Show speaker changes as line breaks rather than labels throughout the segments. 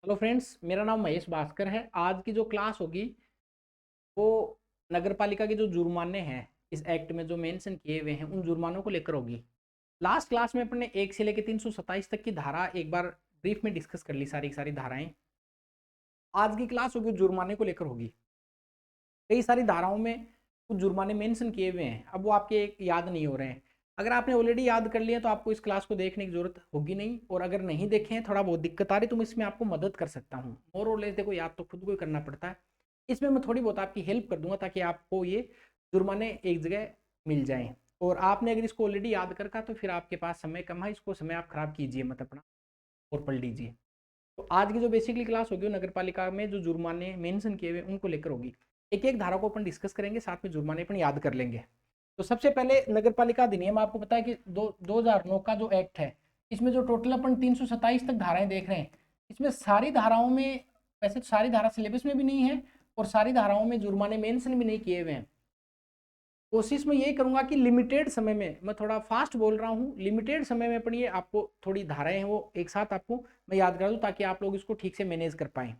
Hello friends, मेरा नाम महेश भास्कर है। आज की जो क्लास होगी वो नगर पालिका के जो जुर्माने हैं इस एक्ट में जो मेंशन किए हुए हैं उन जुर्मानों को लेकर होगी। लास्ट क्लास में अपने 1 से लेकर 327 तक की धारा एक बार ब्रीफ में डिस्कस कर ली, सारी सारी धाराएं। आज की क्लास होगी जुर्माने को लेकर होगी। कई सारी धाराओं में कुछ जुर्माने मेंशन किए हुए हैं, अब वो आपके याद नहीं हो रहे हैं। अगर आपने ऑलरेडी याद कर लिया तो आपको इस क्लास को देखने की जरूरत होगी नहीं, और अगर नहीं देखे हैं, थोड़ा बहुत दिक्कत आ रही, तो मैं इसमें आपको मदद कर सकता हूँ। मोर और लेस देखो, याद तो खुद को ही करना पड़ता है, इसमें मैं थोड़ी बहुत आपकी हेल्प कर दूंगा ताकि आपको ये जुर्माने एक जगह मिल जाएं। और आपने अगर इसको ऑलरेडी याद कर का तो फिर आपके पास समय कम है, इसको समय आप खराब कीजिए मत अपना और पढ़ लीजिए। तो आज की जो बेसिकली क्लास होगी नगर पालिका में जो जुर्माने मेंशन किए हुए उनको लेकर होगी। एक एक धारा को अपन डिस्कस करेंगे, साथ में जुर्माने अपन याद कर लेंगे। तो सबसे पहले नगर पालिका अधिनियम, आपको पता है कि 2009 का जो एक्ट है, इसमें जो टोटल अपन 327 तक धाराएं देख रहे हैं, इसमें सारी धाराओं में, वैसे तो सारी धारा सिलेबस में भी नहीं है और सारी धाराओं में जुर्माने मेंशन भी नहीं किए हुए हैं। कोशिश मैं यही करूंगा कि लिमिटेड समय में, मैं थोड़ा फास्ट बोल रहा हूँ, लिमिटेड समय में पढ़िए, आपको थोड़ी धाराएं हैं वो एक साथ आपको मैं याद करा दूँ ताकि आप लोग इसको ठीक से मैनेज कर पाएँ।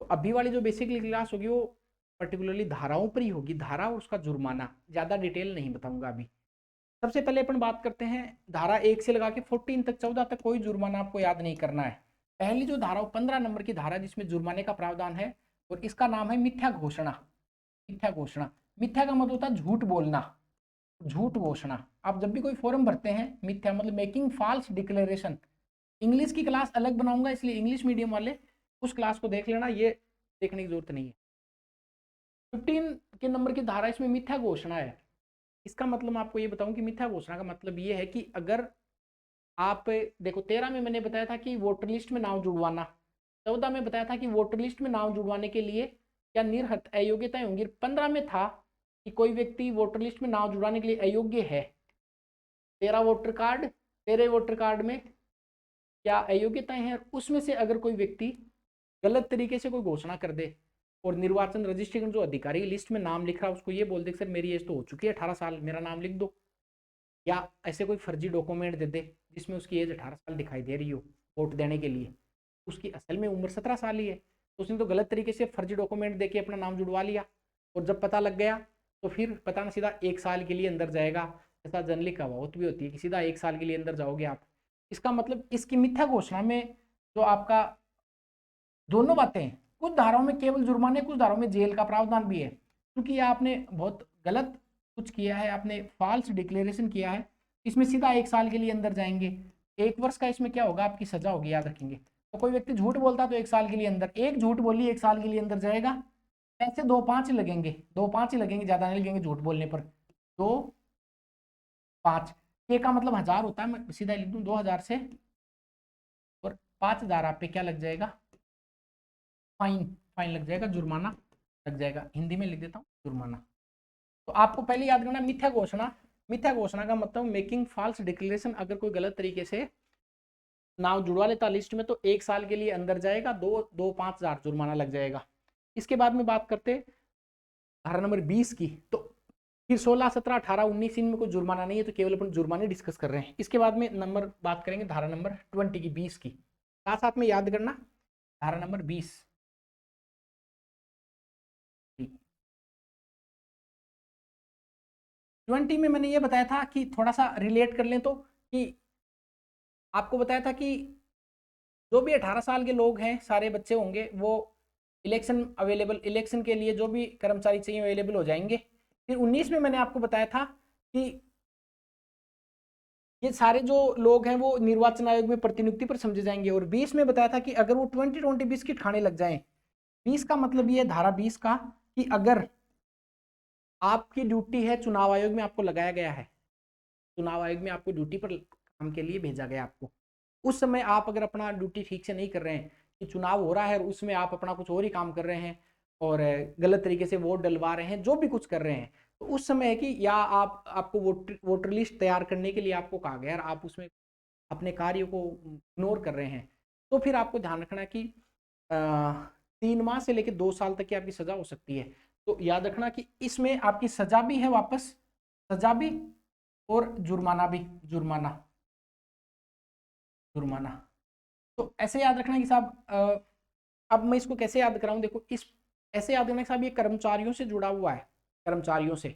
तो अभी वाली जो बेसिकली क्लास होगी वो पर्टिकुलरली धाराओं पर ही होगी, धारा और उसका जुर्माना, ज़्यादा डिटेल नहीं बताऊंगा अभी। सबसे पहले अपन बात करते हैं धारा 1 से लगा के 14 तक, 14 तक कोई जुर्माना आपको याद नहीं करना है। पहली जो धारा 15 नंबर की धारा जिसमें जुर्माने का प्रावधान है, और इसका नाम है मिथ्या घोषणा। मिथ्या घोषणा, मिथ्या का मतलब होता है झूठ बोलना, झूठ घोषणा। आप जब भी कोई फॉर्म भरते हैं, मिथ्या मतलब मेकिंग फॉल्स डिक्लेरेशन। इंग्लिश की क्लास अलग बनाऊंगा, इसलिए इंग्लिश मीडियम वाले उस क्लास को देख लेना, ये देखने की जरूरत नहीं है। 15 के नंबर की धारा, इसमें मिथ्या घोषणा है। इसका मतलब मैं आपको ये बताऊं कि मिथ्या घोषणा का मतलब ये है कि अगर आप देखो, 13 में मैंने बताया था कि वोटर लिस्ट में नाम जुड़वाना, 14 में बताया था कि वोटर लिस्ट में नाम जुड़वाने के लिए क्या निरहत अयोग्यताएं होंगी, 15 में था कि कोई व्यक्ति वोटर लिस्ट में नाम जुड़वाने के लिए अयोग्य है। 13 वोटर कार्ड में क्या अयोग्यताएं हैं, उसमें से अगर कोई व्यक्ति गलत तरीके से कोई घोषणा कर दे और निर्वाचन रजिस्ट्रेशन जो अधिकारी लिस्ट में नाम लिख रहा है उसको ये बोल दे सर मेरी एज तो हो चुकी है 18 साल, मेरा नाम लिख दो, या ऐसे कोई फर्जी डॉक्यूमेंट दे दे जिसमें उसकी एज 18 साल दिखाई दे रही हो वोट देने के लिए, उसकी असल में उम्र 17 साल ही है, तो उसने तो गलत तरीके से फर्जी डॉक्यूमेंट दे के अपना नाम जुड़वा लिया, और जब पता लग गया तो फिर पता ना सीधा 1 साल के लिए अंदर जाएगा। ऐसा जनरली कहावत भी होती है कि सीधा 1 साल के लिए अंदर जाओगे आप। इसका मतलब इसकी मिथ्या घोषणा में जो आपका दोनों बातें हैं, कुछ धाराओं में केवल जुर्माने, कुछ धाराओं में जेल का प्रावधान भी है, क्योंकि ये आपने बहुत गलत कुछ किया है, आपने फॉल्स डिक्लेरेशन किया है, इसमें सीधा 1 साल के लिए अंदर जाएंगे। 1 वर्ष का इसमें क्या होगा, आपकी सजा होगी, याद रखेंगे। तो कोई व्यक्ति झूठ बोलता तो 1 साल के लिए अंदर, एक झूठ बोली 1 साल के लिए अंदर जाएगा। पैसे 2-5 ही लगेंगे, 2-5 ही लगेंगे, ज्यादा नहीं लगेंगे झूठ बोलने पर। 2-5 के का मतलब 1000 होता है, मैं सीधा लिख दूं 2000 से, और 5000 आप पे क्या लग जाएगा, फाइन। फाइन लग जाएगा, जुर्माना लग जाएगा, हिंदी में लिख देता हूँ जुर्माना। तो आपको पहले याद करना मिथ्या घोषणा। मिथ्या घोषणा का मतलब मेकिंग फॉल्स डिक्लेरेशन, अगर कोई गलत तरीके से नाम जुड़वा लेता लिस्ट में तो 1 साल के लिए अंदर जाएगा, 2-5 हजार जुर्माना लग जाएगा। इसके बाद में बात करते धारा नंबर 20 की, तो फिर 16, 17, 18, 19 इनमें कोई जुर्माना नहीं है, तो केवल अपन जुर्माने डिस्कस कर रहे हैं। इसके बाद में नंबर बात करेंगे धारा नंबर 20 की, 20 की, साथ साथ में याद करना धारा नंबर 20। 20 में मैंने ये बताया था कि थोड़ा सा रिलेट कर लें, तो कि आपको बताया था कि जो भी 18 साल के लोग हैं, सारे बच्चे होंगे, वो इलेक्शन के लिए जो भी कर्मचारी चाहिए अवेलेबल हो जाएंगे। फिर 19 में मैंने आपको बताया था कि ये सारे जो लोग हैं वो निर्वाचन आयोग में प्रतिनियुक्ति पर समझे जाएंगे, और 20 में बताया था कि अगर वो 20-20 बिस्किट खाने लग जाएं। 20 का मतलब ये धारा 20 का कि अगर आपकी ड्यूटी है, चुनाव आयोग में आपको लगाया गया है, चुनाव आयोग में आपको ड्यूटी पर काम के लिए भेजा गया आपको, उस समय आप अगर अपना ड्यूटी ठीक से नहीं कर रहे हैं, कि चुनाव हो रहा है और उसमें आप अपना कुछ और ही काम कर रहे हैं और गलत तरीके से वोट डलवा रहे हैं, जो भी कुछ कर रहे हैं, तो उस समय है कि या आपको वोटर लिस्ट तैयार करने के लिए आपको कहा गया और आप उसमें अपने कार्यों को इग्नोर कर रहे हैं, तो फिर आपको ध्यान रखना कि 3 माह से लेकर 2 साल तक की आपकी सजा हो सकती है। तो याद रखना कि इसमें आपकी सजा भी है, वापस सजा भी और जुर्माना भी, जुर्माना जुर्माना। तो ऐसे याद रखना कि साहब अब मैं इसको कैसे याद कराऊं, देखो इस ऐसे याद करना साहब, ये कर्मचारियों से जुड़ा हुआ है, कर्मचारियों से,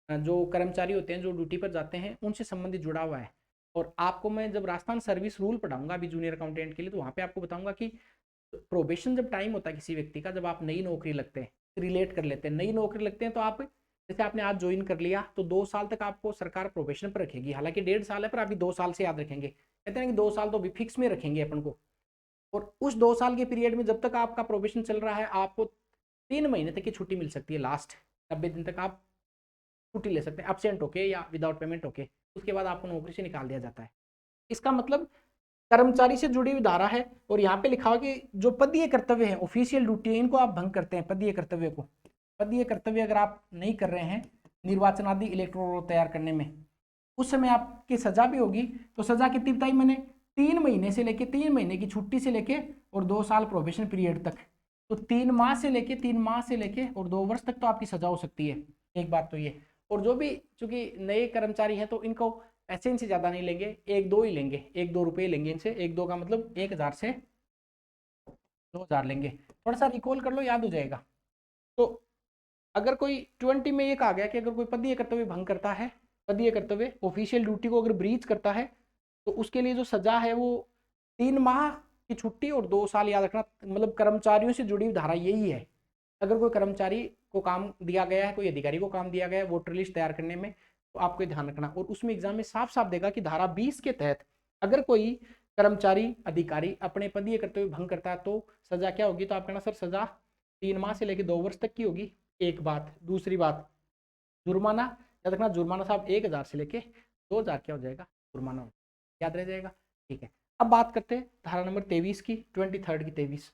जो कर्मचारी होते हैं जो ड्यूटी पर जाते हैं उनसे संबंधित जुड़ा हुआ है। और आपको मैं जब राजस्थान सर्विस रूल पढ़ाऊंगा अभी जूनियर अकाउंटेंट के लिए, तो वहाँ पे आपको बताऊंगा कि प्रोबेशन जब टाइम होता है किसी व्यक्ति का, जब आप नई नौकरी लगते हैं, रिलेट कर लेते हैं, नई नौकरी लगते हैं तो आप जैसे आपने आज ज्वाइन कर लिया तो 2 साल तक आपको सरकार प्रोबेशन पर रखेगी, हालांकि 1.5 साल है पर अभी 2 साल से याद रखेंगे, कहते हैं कि 2 साल तो अभी फिक्स में रखेंगे अपन को। और उस 2 साल के पीरियड में जब तक आपका प्रोबेशन चल रहा है आपको 3 महीने तक की छुट्टी मिल सकती है, लास्ट 90 दिन तक आप छुट्टी ले सकते हैं एब्सेंट होके या विदाउट पेमेंट होके, उसके बाद आपको नौकरी से निकाल दिया जाता है। इसका मतलब कर्मचारी से जुड़ी हुई धारा है। और यहाँ पे लिखा हुआ कि जो पदीय कर्तव्य है, ऑफिशियल ड्यूटी है, इनको आप भंग करते हैं, पदीय कर्तव्य को, पदीय कर्तव्य अगर आप नहीं कर रहे हैं निर्वाचन आदि इलेक्टोरल रोल तैयार करने में, उस समय आपकी सजा भी होगी। तो सजा कितनी बताई मैंने, 3 महीने से लेके 3 महीने की छुट्टी से लेके और 2 साल प्रोबेशन पीरियड तक, तो 3 माह से लेके और 2 वर्ष तक तो आपकी सजा हो सकती है। एक बात तो ये, और जो भी चूंकि नए कर्मचारी हैं तो इनको ऐसे इनसे ज़्यादा नहीं लेंगे, 1-2 ही लेंगे, 1-2 रुपये लेंगे इनसे, 1-2 का मतलब 1,000 से 2,000 लेंगे, थोड़ा सा रिकॉल कर लो याद हो जाएगा। तो अगर कोई 20 में ये कहा गया कि अगर कोई पदीय कर्तव्य भंग करता है, पदीय कर्तव्य ऑफिशियल ड्यूटी को अगर ब्रीच करता है, तो उसके लिए जो सजा है वो 3 माह की छुट्टी और 2 साल, याद रखना, मतलब कर्मचारियों से जुड़ी धारा यही है। अगर कोई कर्मचारी को काम दिया गया है, कोई अधिकारी को काम दिया गया है वोटर लिस्ट तैयार करने में, तो आपको ध्यान रखना। और उसमें एग्जाम में साफ साफ देगा कि धारा 20 के तहत अगर कोई कर्मचारी अधिकारी अपने पदीय कर्तव्य भंग करता है तो सजा क्या होगी, तो आप कहना सर सजा 3 माह से लेकर 2 वर्ष तक की होगी। एक बात, दूसरी बात, जुर्माना याद रखना, जुर्माना साहब 1,000 से लेके 2,000 क्या हो जाएगा, जुर्माना याद रह जाएगा। ठीक है, अब बात करते हैं धारा नंबर 23 की, 23 की 23।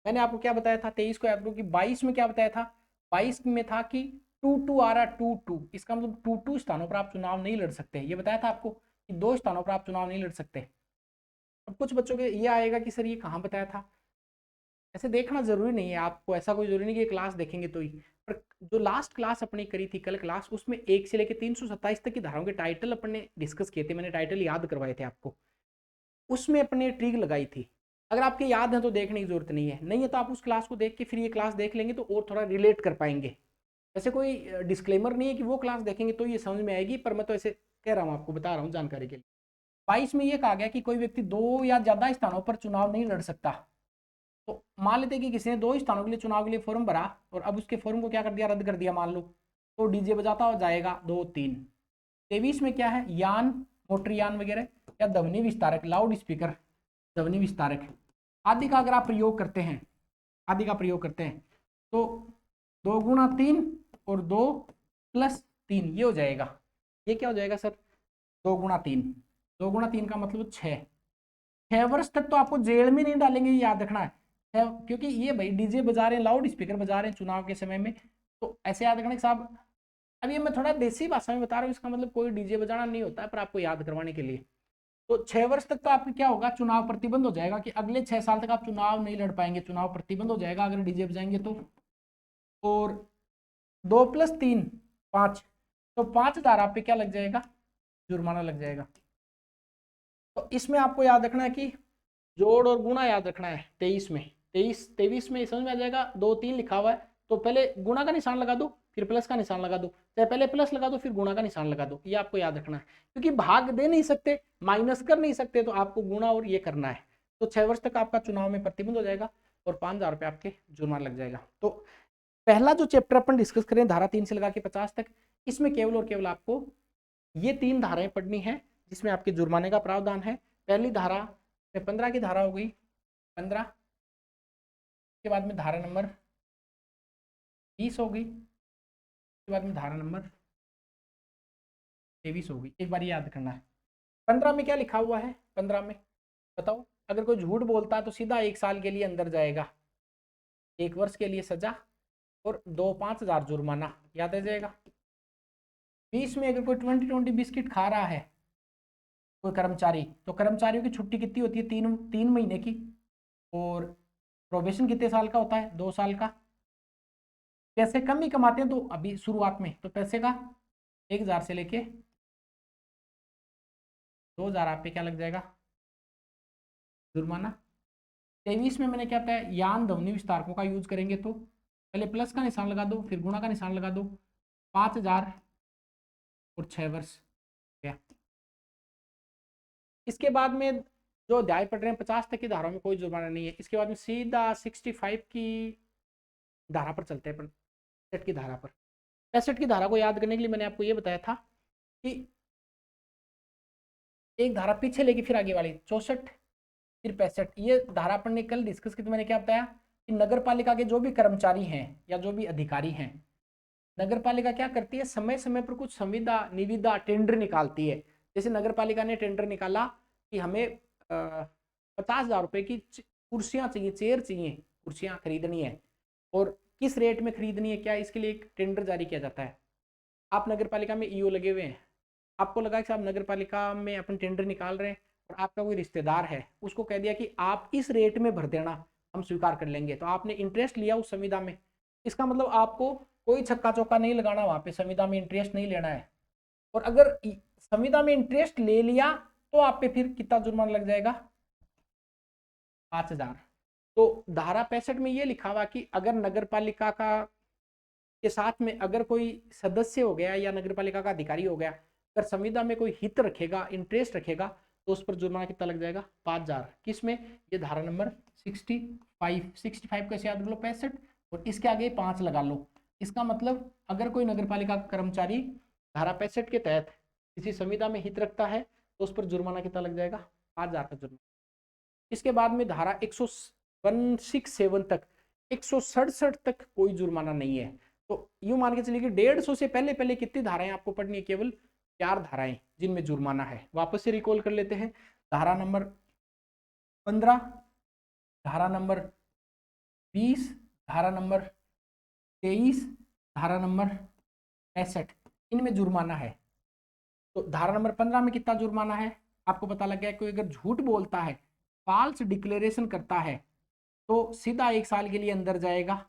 मैंने आपको क्या बताया था 23 को याद करो कि 22 में क्या बताया था, 22 में था कि 2-2 आ रहा, 2-2, इसका मतलब 2-2 स्थानों पर आप चुनाव नहीं लड़ सकते, ये बताया था आपको कि 2 स्थानों पर आप चुनाव नहीं लड़ सकते। अब कुछ बच्चों के ये आएगा कि सर ये कहाँ बताया था, ऐसे देखना जरूरी नहीं है आपको, ऐसा कोई जरूरी नहीं कि क्लास देखेंगे तो ही, पर जो लास्ट क्लास अपनी करी थी कल क्लास, उसमें 1 से लेकर 327 तक की धाराओं के टाइटल अपन ने डिस्कस किए थे, मैंने टाइटल याद करवाए थे आपको, उसमें अपने ट्रिक लगाई थी। अगर आपके याद है तो देखने की जरूरत नहीं है, नहीं है तो आप उस क्लास को देख के फिर ये क्लास देख लेंगे तो और थोड़ा रिलेट कर पाएंगे। ऐसे कोई डिस्क्लेमर नहीं है कि वो क्लास देखेंगे तो ये समझ में आएगी, पर मैं तो ऐसे कह रहा हूँ, आपको बता रहा हूँ जानकारी के लिए। 22 में ये कहा गया कि कोई व्यक्ति 2 या ज्यादा स्थानों पर चुनाव नहीं लड़ सकता। तो मान लेते कि किसी ने 2 स्थानों के लिए चुनाव के लिए फॉर्म भरा और अब उसके फॉर्म को क्या कर दिया, रद्द कर दिया मान लो, तो डीजे बजाता हो जाएगा 2-3। 23 में क्या है, यान, मोटर यान वगैरह या ध्वनि विस्तारक, लाउड स्पीकर, ध्वनि विस्तारक आदि का अगर आप प्रयोग करते हैं, आदि का प्रयोग करते हैं तो 2 × 3 और 2+3 ये हो जाएगा। ये क्या हो जाएगा सर, 2 × 3, 2 × 3 का मतलब 6। 6 वर्ष तक तो आपको जेल में नहीं डालेंगे, ये याद रखना है, क्योंकि ये भाई डीजे बजा रहे हैं, लाउड स्पीकर बजा रहे हैं चुनाव के समय में, तो ऐसे याद रखना कि साहब, अब ये मैं थोड़ा देसी भाषा में बता रहा हूँ, इसका मतलब कोई डीजे बजाना नहीं होता है, पर आपको याद करवाने के लिए। तो 6 वर्ष तक तो आपका क्या होगा, चुनाव प्रतिबंध हो जाएगा, कि अगले 6 साल तक आप चुनाव नहीं लड़ पाएंगे, चुनाव प्रतिबंध हो जाएगा अगर डीजे बजाएंगे तो। और 2+3 5, तो 5,000 आप पे क्या लग जाएगा, जुर्माना लग जाएगा। तो इसमें आपको याद रखना है कि जोड़ और गुणा याद रखना है। 23 में समझ में आ जाएगा, 2-3 लिखा हुआ है तो पहले गुणा का निशान लगा दो फिर प्लस का निशान लगा दो, चाहे पहले प्लस लगा दो फिर गुणा का निशान लगा दो, ये आपको याद रखना है, क्योंकि भाग दे नहीं सकते, माइनस कर नहीं सकते, तो आपको गुणा और ये करना है। तो 6 वर्ष तक आपका चुनाव में प्रतिबंध हो जाएगा और 5,000 रुपये आपके जुर्माना लग जाएगा। तो पहला जो चैप्टर अपन डिस्कस करें धारा 3 से लगा के 50 तक, इसमें केवल और केवल आपको ये 3 धाराएं पढ़नी है जिसमें आपके जुर्माने का प्रावधान है। पहली धारा 15 की धारा हो गई 15, के बाद में धारा नंबर 20 हो गई, के बाद में धारा नंबर 23 हो गई। एक बार याद करना है 15 में क्या लिखा हुआ है, 15 में बताओ, अगर कोई झूठ बोलता है तो सीधा 1 साल के लिए अंदर जाएगा, 1 वर्ष के लिए सजा और 2-5,000 जुर्माना, याद रह जाएगा। 20 में अगर कोई 20 बिस्किट खा रहा है कोई कर्मचारी, तो कर्मचारियों की छुट्टी कितनी होती है, 3 महीने की, और प्रोबेशन कितने साल का होता है, 2 साल का। पैसे कम ही कमाते हैं तो अभी शुरुआत में तो पैसे का 1,000 से लेके 2,000 आप पे क्या लग जाएगा, जुर्माना। 23 में मैंने क्या बताया, यान ध्वनि विस्तारकों का यूज करेंगे, तो पहले प्लस का निशान लगा दो, फिर गुणा का निशान लगा दो, 5000 और 6 वर्ष गया। इसके बाद में जो अध्याय पढ़ रहे हैं 50 तक की धाराओं में कोई जुर्माना नहीं है। इसके बाद में सीधा 65 की धारा पर चलते हैं, 65 की धारा पर। 65 की धारा को याद करने के लिए मैंने आपको ये बताया था कि एक धारा पीछे लेके फिर आगे वाली 64 फिर 65, ये धारा अपन ने कल डिस्कस की। तो मैंने क्या बताया कि नगर पालिका के जो भी कर्मचारी हैं या जो भी अधिकारी हैं, नगर पालिका क्या करती है, समय समय पर कुछ संविदा निविदा टेंडर निकालती है। जैसे नगर पालिका ने टेंडर निकाला कि हमें 50,000 रुपए की कुर्सियां चाहिए, चेयर चाहिए, कुर्सियां खरीदनी है, और किस रेट में खरीदनी है क्या, इसके लिए एक टेंडर जारी किया जाता है। आप नगर पालिका में ईओ लगे हुए हैं, आपको लगा कि आप नगर पालिका में अपन टेंडर निकाल रहे हैं, और आपका कोई रिश्तेदार है, उसको कह दिया कि आप इस रेट में भर देना, हम स्वीकार कर लेंगे, तो आपने इंटरेस्ट लिया उस संविदा में। इसका मतलब आपको कोई छक्का चौका नहीं लगाना, वहां पे संविदा में इंटरेस्ट नहीं लेना है। और अगर संविदा में इंटरेस्ट ले लिया तो आप पे फिर कितना जुर्माना लग जाएगा, 5000। तो धारा 65 में ये लिखा हुआ कि अगर नगर पालिका का के साथ में अगर कोई सदस्य हो गया या नगर पालिका का अधिकारी हो गया, अगर संविदा में कोई हित रखेगा, इंटरेस्ट रखेगा, तो उस पर जुर्माना कितना लग जाएगा, 5000। किस में, ये धारा नंबर 65 कैसे याद कर लो, 65, और इसके आगे 5 लगा लो। इसका मतलब अगर कोई नगर पालिका कर्मचारी धारा 65 के तहत किसी संविदा में हित रखता है, तो उस पर जुर्माना कितना लग जाएगा, 5000 का जुर्माना। इसके बाद में धारा 167 तक, 167 तक कोई जुर्माना नहीं है। तो यूं मान के चलिए कि 150 से पहले पहले कितनी धाराएं आपको पढ़नी है, केवल 4 धाराएं जिनमें जुर्माना है। वापस से रिकॉल कर लेते हैं, धारा नंबर 15, धारा नंबर 20, धारा नंबर 23, धारा नंबर 65, इनमें जुर्माना है। तो धारा नंबर 15 में कितना जुर्माना है, आपको पता लग गया। कोई अगर झूठ बोलता है, फॉल्स डिक्लेरेशन करता है, तो सीधा 1 साल के लिए अंदर जाएगा।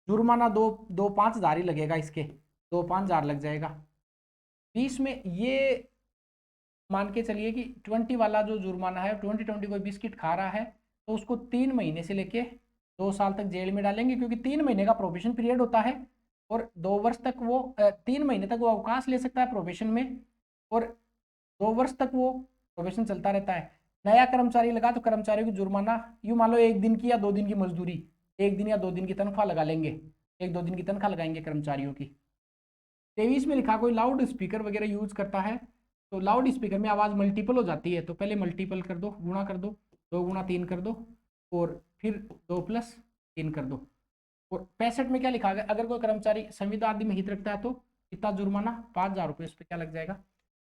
जुर्माना 5,000 ही लगेगा, इसके 5,000 लग जाएगा। 20 में ये मान के चलिए कि 20 वाला जो जुर्माना है, 20 कोई बिस्किट खा रहा है, तो उसको 3 महीने से लेके 2 साल तक जेल में डालेंगे, क्योंकि 3 महीने का प्रोबेशन पीरियड होता है, और 2 वर्ष तक वो 3 महीने तक वो अवकाश ले सकता है प्रोबेशन में, और 2 वर्ष तक वो प्रोबेशन चलता रहता है। नया कर्मचारी लगा तो कर्मचारियों की जुर्माना, यूं मान लो 1 दिन की या 2 दिन की मजदूरी, 1 दिन या 2 दिन की तनख्वाह लगा लेंगे, 1-2 दिन की तनख्वाह लगाएंगे कर्मचारियों की। 23 में लिखा कोई लाउड स्पीकर वगैरह यूज करता है, तो लाउड स्पीकर में आवाज़ मल्टीपल हो जाती है, तो पहले मल्टीपल कर दो, गुणा कर दो, 2 गुणा 3 कर दो, और फिर 2 प्लस 3 कर दो। और 65 में क्या लिखा गया, अगर कोई कर्मचारी संविदा आदि में हित रखता है तो कितना जुर्माना, 5,000 रुपये उस पर क्या लग जाएगा,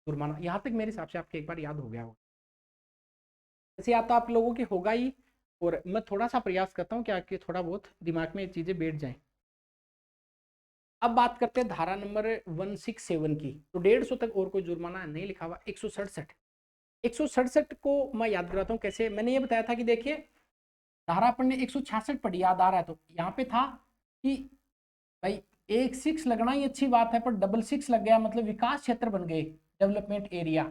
जुर्माना। यहाँ तक मेरे हिसाब से आपके एक बार याद हो गया होगा। ऐसे याद तो आप लोगों की होगा ही, और मैं थोड़ा सा प्रयास करता हूँ कि आपके थोड़ा बहुत दिमाग में ये चीज़ें बैठ जाएं। अब बात करते हैं धारा नंबर 167 की। तो 150 तक और कोई जुर्माना नहीं लिखा हुआ। 167 को मैं याद कराता हूँ कैसे। मैंने ये बताया था कि देखिए, धारा अपन ने 166 पढ़ी, याद आ रहा है, तो यहाँ पे था कि भाई 1 6 लगना ही अच्छी बात है, पर डबल 6 लग गया, मतलब विकास क्षेत्र बन गए, डेवलपमेंट एरिया,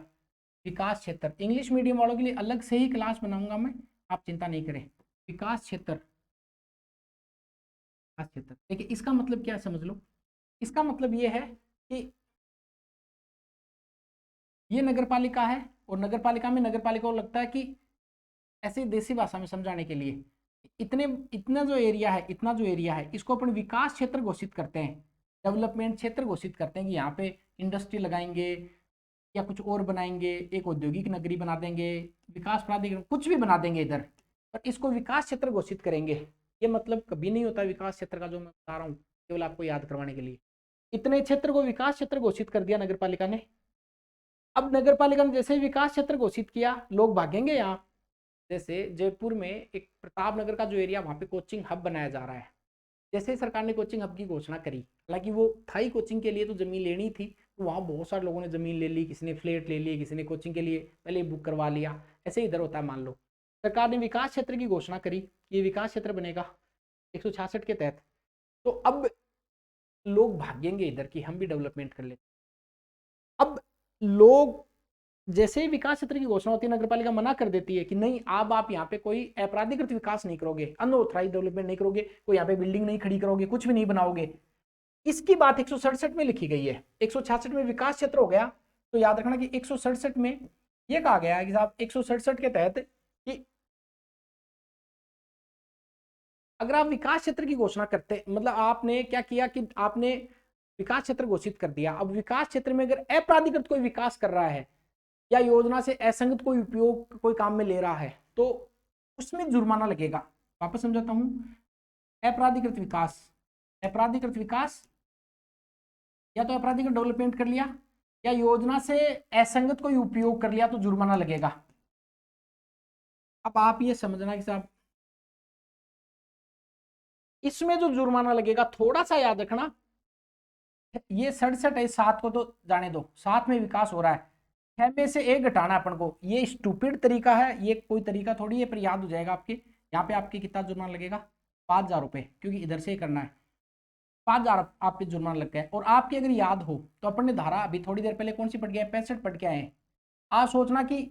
विकास क्षेत्र। इंग्लिश मीडियम वालों के लिए अलग से ही क्लास बनाऊंगा मैं, आप चिंता नहीं करें। विकास क्षेत्र, विकास क्षेत्र, देखिए इसका मतलब क्या है समझ लो। इसका मतलब ये है कि ये नगर पालिका है, और नगर पालिका में नगर पालिका को लगता है कि ऐसे देसी भाषा में समझाने के लिए, इतना जो एरिया है, इतना जो एरिया है, इसको अपन विकास क्षेत्र घोषित करते हैं, डेवलपमेंट क्षेत्र घोषित करते हैं, कि यहाँ पे इंडस्ट्री लगाएंगे या कुछ और बनाएंगे, एक औद्योगिक नगरी बना देंगे, विकास प्राधिकरण कुछ भी बना देंगे इधर, पर इसको विकास क्षेत्र घोषित करेंगे। ये मतलब कभी नहीं होता विकास क्षेत्र का, जो मैं बता रहा हूँ केवल आपको याद करवाने के लिए। इतने क्षेत्र को विकास क्षेत्र घोषित कर दिया नगर पालिका ने। अब नगर पालिका ने जैसे ही विकास क्षेत्र घोषित किया, लोग भागेंगे यहाँ। जैसे जयपुर में एक प्रताप नगर का जो एरिया, वहाँ पे कोचिंग हब बनाया जा रहा है। जैसे ही सरकार ने कोचिंग हब की घोषणा करी, हालांकि वो था ही कोचिंग के लिए, तो जमीन लेनी थी, तो वहाँ बहुत सारे लोगों ने जमीन ले ली, किसी ने फ्लैट ले लिए, किसी ने कोचिंग के लिए पहले बुक करवा लिया। ऐसे इधर होता है। मान लो सरकार ने विकास क्षेत्र की घोषणा करी, ये विकास क्षेत्र बनेगा 166 के तहत, तो अब लोग भागेंगे इधर कि हम भी डेवलपमेंट कर लेते। अब लोग जैसे ही विकास क्षेत्र की घोषणा होती है, नगर पालिका मना कर देती है कि नहीं, अब आप यहाँ पे कोई अपराधिकृत विकास नहीं करोगे, अनऑथराइज डेवलपमेंट नहीं करोगे, कोई यहाँ पे बिल्डिंग नहीं खड़ी करोगे, कुछ भी नहीं बनाओगे। इसकी बात 167 में लिखी गई है। 166 में विकास क्षेत्र हो गया, तो याद रखना कि 167 में यह कहा गया है कि साहब 167 के तहत कि अगर आप विकास क्षेत्र की घोषणा करते, मतलब आपने क्या किया कि आपने विकास क्षेत्र घोषित कर दिया, अब विकास क्षेत्र में अगर अपराधिकृत कोई विकास कर रहा है या योजना से असंगत कोई उपयोग कोई काम में ले रहा है, तो उसमें जुर्माना लगेगा। वापस समझाता हूं, अपराधिकृत विकास, अपराधिकृत विकास या तो अपराधिकृत डेवलपमेंट कर लिया या योजना से असंगत कोई उपयोग कर लिया तो जुर्माना लगेगा। अब आप ये समझना कि साहब इसमें जो जुर्माना लगेगा थोड़ा सा याद रखना, ये 67 है, 7 को तो जाने दो, 7 में विकास हो रहा है, 6 में से 1 घटाना अपन को, ये स्टूपिड तरीका है, ये कोई तरीका थोड़ी है, पर याद हो जाएगा आपके। यहाँ पे आपके कितना जुर्माना लगेगा, 5,000 रुपये, क्योंकि इधर से ही करना है। 5,000 आप पे जुर्माना लग गया। और आपकी अगर याद हो तो अपन ने धारा अभी थोड़ी देर पहले कौन सी पढ़ गया, 65 पढ़ के आए हैं। आप सोचना कि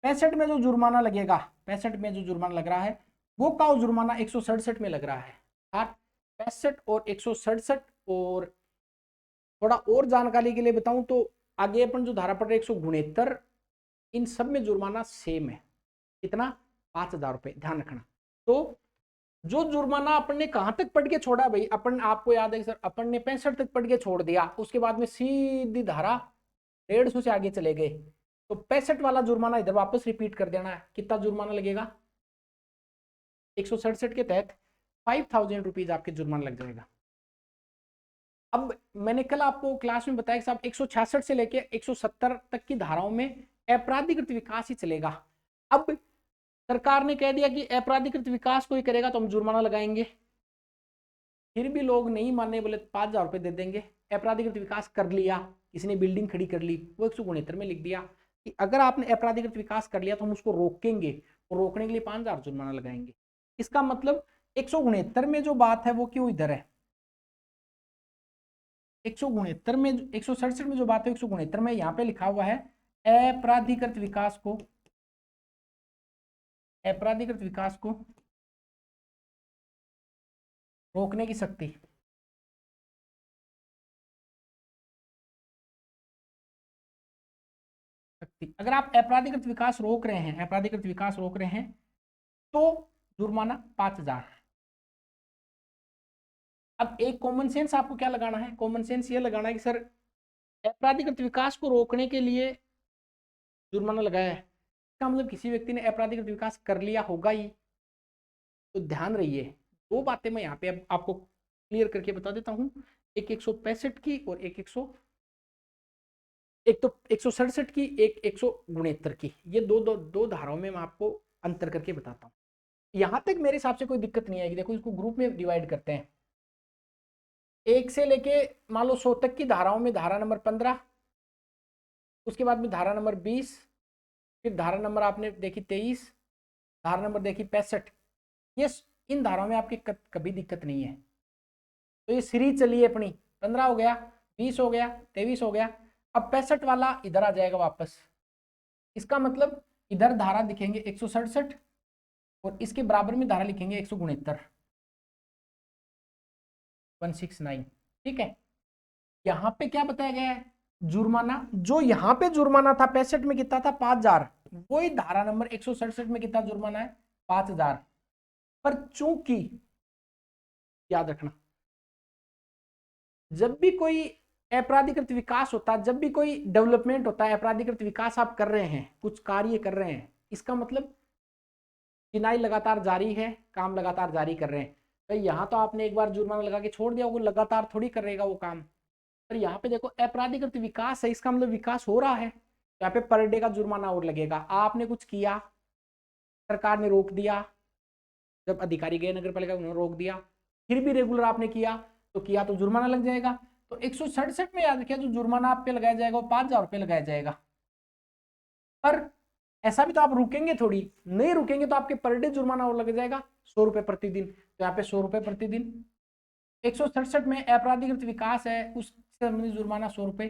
65 में जो जुर्माना लगेगा, 65 में जो जुर्माना लग रहा है वो का जुर्माना 167 में लग रहा है। 65 और 167, और थोड़ा और जानकारी के लिए बताऊं तो आगे अपन जो धारा पढ़ रहे 169, इन सब में जुर्माना सेम है। कितना, 5,000 रुपये, ध्यान रखना। तो जो जुर्माना अपन ने कहां तक पढ़ के छोड़ा भाई, अपन आपको याद है सर, अपन ने 65 तक पढ़ के छोड़ दिया, उसके बाद में सीधी धारा 150 से आगे चले गए, तो 65 वाला जुर्माना इधर वापस रिपीट कर देना है। कितना जुर्माना लगेगा, 167 के तहत 5,000 रुपीज आपके जुर्माना लग जाएगा। अब मैंने कल आपको क्लास में बताया कि साहब 166 से लेके 170 तक की धाराओं में अपराधिकृत विकास ही चलेगा। अब सरकार ने कह दिया कि अपराधिकृत विकास कोई करेगा तो हम जुर्माना लगाएंगे, फिर भी लोग नहीं मानने, बोले 5,000 रुपये दे देंगे। अपराधिकृत विकास कर लिया, किसी ने बिल्डिंग खड़ी कर ली, वो 169 में लिख दिया कि अगर आपने अपराधिकृत विकास कर लिया तो हम उसको रोकेंगे, और रोकने के लिए 5,000 जुर्माना लगाएंगे। इसका मतलब 169 में जो बात है वो क्यों इधर है, 169 में, 167 में जो बात है 169 में यहाँ पे लिखा हुआ है, अपराधिकृत विकास को, अपराधिकृत विकास को रोकने की शक्ति। अगर आप अपराधिकृत विकास रोक रहे हैं, अपराधिकृत विकास रोक रहे हैं तो जुर्माना 5,000। अब एक कॉमन सेंस आपको क्या लगाना है, कॉमन सेंस ये लगाना है कि सर अपराधिकृत विकास को रोकने के लिए जुर्माना लगाया है, इसका मतलब किसी व्यक्ति ने अपराधिकृत विकास कर लिया होगा ही। तो ध्यान रहिए, दो बातें मैं यहाँ पे अब आपको क्लियर करके बता देता हूँ, एक 165 की और एक एक तो 167 की, एक 169 की, ये दो धाराओं में मैं आपको अंतर करके बताता हूँ। यहां तक मेरे हिसाब से कोई दिक्कत नहीं आएगी। देखो इसको ग्रुप में डिवाइड करते हैं, 1 से लेके मान लो 100 तक की धाराओं में धारा नंबर 15, उसके बाद में धारा नंबर 20, फिर धारा नंबर आपने देखी 23, धारा नंबर देखी 65। ये इन धाराओं में आपकी कभी दिक्कत नहीं है। तो ये सीरीज चलिए अपनी, 15 हो गया, 20 हो गया, 23 हो गया, अब 65 वाला इधर आ जाएगा वापस। इसका मतलब इधर धारा दिखेंगे 167 और इसके बराबर में धारा लिखेंगे 169, 169। ठीक है, यहाँ पे क्या बताया गया है, जुर्माना, जो यहाँ पे जुर्माना था 65 में कितना था, 5,000, वही धारा नंबर 167 में कितना जुर्माना है, 5,000। पर चूंकि याद रखना, जब भी कोई अपराधिकृत विकास होता है, जब भी कोई डेवलपमेंट होता है, अपराधिकृत विकास आप कर रहे हैं, कुछ कार्य कर रहे हैं, इसका मतलब चिनाई लगातार जारी है, काम लगातार जारी कर रहे हैं। तो यहाँ तो आपने एक बार जुर्माना लगा के छोड़ दिया, वो लगातार थोड़ी करेगा वो काम। पर यहाँ पे देखो अपराधिकृत विकास है, इसका मतलब विकास हो रहा है, तो यहाँ पे पर डे का जुर्माना और लगेगा। आपने कुछ किया, सरकार ने रोक दिया, जब अधिकारी गए नगर पालिका उन्होंने रोक दिया, फिर भी रेगुलर आपने किया तो जुर्माना लग जाएगा। तो 167 में याद रखिए, जो जुर्माना आप पे लगाया जाएगा वो 5,000 रुपये लगाया जाएगा। पर ऐसा भी तो आप रुकेंगे थोड़ी, नहीं रुकेंगे तो आपके पर डे जुर्माना और लग जाएगा 100 रुपये प्रतिदिन। तो यहाँ पे 100 रुपये प्रतिदिन, 167 में आपराधिकृत विकास है, उस संबंधित जुर्माना 100 रुपये।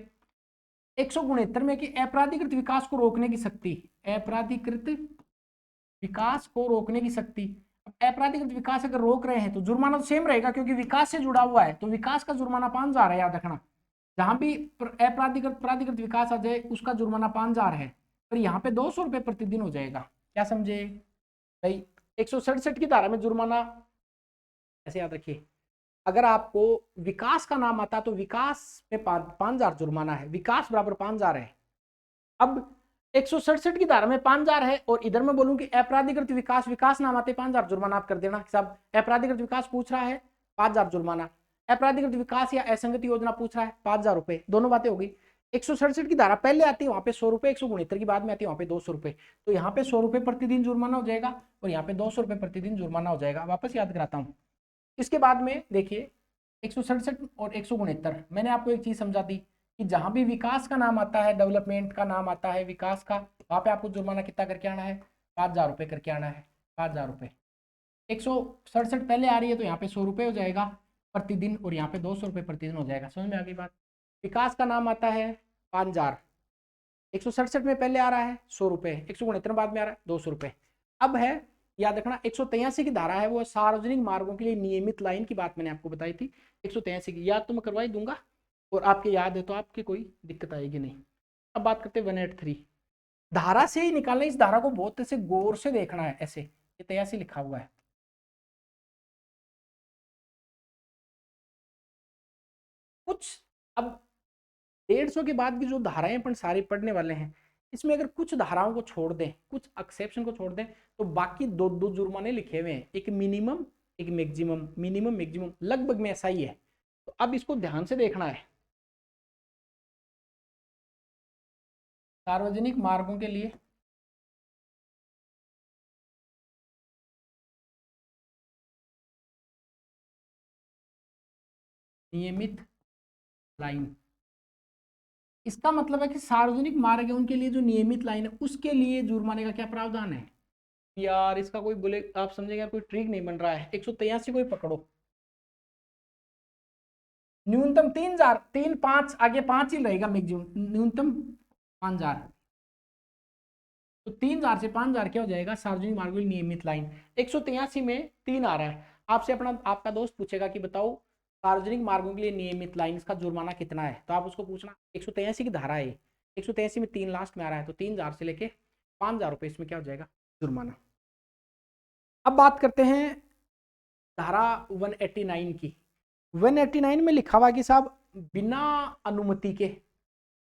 169 में कि अपराधिकृत विकास को रोकने की शक्ति, अपराधिकृत विकास को रोकने की शक्ति। अपराधिकृत विकास अगर रोक रहे हैं तो जुर्माना तो सेम रहेगा, क्योंकि विकास से जुड़ा हुआ है, तो विकास का जुर्माना 5,000 है, याद रखना। जहां भी प्राधिकृत विकास आ जाए उसका जुर्माना 5,000 है, पर यहाँ पे 200 रुपये प्रतिदिन हो जाएगा। क्या समझे भाई? 167 की धारा में जुर्माना ऐसे याद रखिए, अगर आपको विकास का नाम आता तो विकास में 5,000 जुर्माना है, विकास बराबर 5,000 है। अब 167 की धारा में 5,000 है और इधर मैं बोलूं कि अपराधिकृत विकास, विकास नाम आते 5,000 जुर्माना, आप कर देना साहब। अपराधिकृत विकास पूछ रहा है 5,000 जुर्माना, अपराधिकृत विकास या असंगति योजना पूछ रहा है 5,000 रुपए, दोनों बातें होगी। 167 की धारा पहले आती है वहां पे 100 रुपए, 169 की बाद में आती है वहां पे 200 रुपए, तो यहाँ पे 100 रुपए प्रतिदिन जुर्माना हो जाएगा और यहाँ पे 200 रुपए प्रतिदिन जुर्माना हो जाएगा। वापस याद कराता हूँ। इसके बाद में देखिए 167 और 169, मैंने आपको एक चीज समझा दी कि जहां भी विकास का नाम आता है, डेवलपमेंट का नाम आता है, विकास का, वहां पे आपको जुर्माना कितना करके आना है? 5,000 रुपए करके आना है, 5,000 रुपए। 167 पहले आ रही है तो यहाँ पे 100 रुपए हो जाएगा प्रतिदिन और यहाँ पे 200 रुपए प्रतिदिन हो जाएगा। समझ में आ गई बात? विकास का नाम आता है 5,000, 167 में पहले आ रहा है 100 रुपए, 169 बाद में आ रहा है 200 रुपए। अब है याद रखना 183 की धारा है, वो सार्वजनिक मार्गों के लिए नियमित लाइन की बात मैंने आपको बताई थी। 183 की याद तो मैं करवा ही दूंगा, और आपके याद है तो आपकी कोई दिक्कत आएगी नहीं। अब बात करते हैं 183, धारा से ही निकालना। इस धारा को बहुत ऐसे गौर से देखना है, ऐसे ये 83 लिखा हुआ है। कुछ अब 150 के बाद की जो धाराएं अपन सारी पढ़ने वाले हैं, इसमें अगर कुछ धाराओं को छोड़ दें, कुछ एक्सेप्शन को छोड़ दें, तो बाकी दो दो जुर्माने लिखे हुए हैं, एक मिनिमम एक मैक्सिमम, मिनिमम मैक्सिमम लगभग में ऐसा ही है। तो अब इसको ध्यान से देखना है। सार्वजनिक मार्गों के लिए नियमित लाइन, इसका मतलब है कि सार्वजनिक मार्ग है उनके लिए जो नियमित लाइन है उसके लिए जुर्माने का क्या प्रावधान है? यार इसका कोई बोले आप समझेंगे कोई ट्रिक नहीं बन रहा है। 183 को ही पकड़ो, न्यूनतम 3,000, 3 5 आगे 5 ही रहेगा, मैक्सिमम न्यूनतम 5,000, तो 3,000 से 5,000 क्या हो जाएगा? सार्वजनिक मार्ग की नियमित लाइन। 183 में 3 आ रहा है, आपसे अपना आपका दोस्त पूछेगा कि बताओ सार्वजनिक मार्गों के लिए नियमित लाइन इसका जुर्माना कितना है, तो आप उसको पूछना 183 की धारा है, 183 में 3 लास्ट में आ रहा है, तो 3,000 से लेके 5,000 रुपए इसमें क्या हो जाएगा? जुर्माना। अब बात करते हैं धारा 189 की। 189 में लिखा हुआ कि साहब बिना अनुमति के,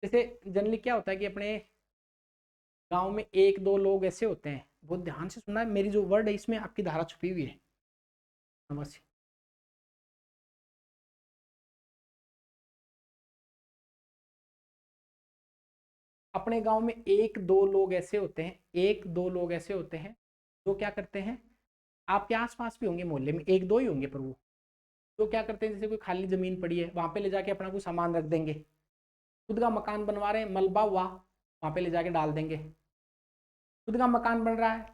जैसे जनरली क्या होता है कि अपने गांव में एक दो लोग ऐसे होते हैं, बहुत ध्यान से सुनना है, मेरी जो वर्ड है इसमें आपकी धारा छुपी हुई है। नमस्ते। अपने गांव में एक दो लोग ऐसे होते हैं, एक दो लोग ऐसे होते हैं जो क्या करते हैं, आपके आसपास भी होंगे, मोहल्ले में एक दो ही होंगे, पर वो तो क्या करते हैं, जैसे कोई खाली जमीन पड़ी है वहां पे ले जाके अपना कोई सामान रख देंगे, खुद का मकान बनवा रहे हैं, मलबा हुआ वहां पे ले जाके डाल देंगे, खुद का मकान बन रहा है,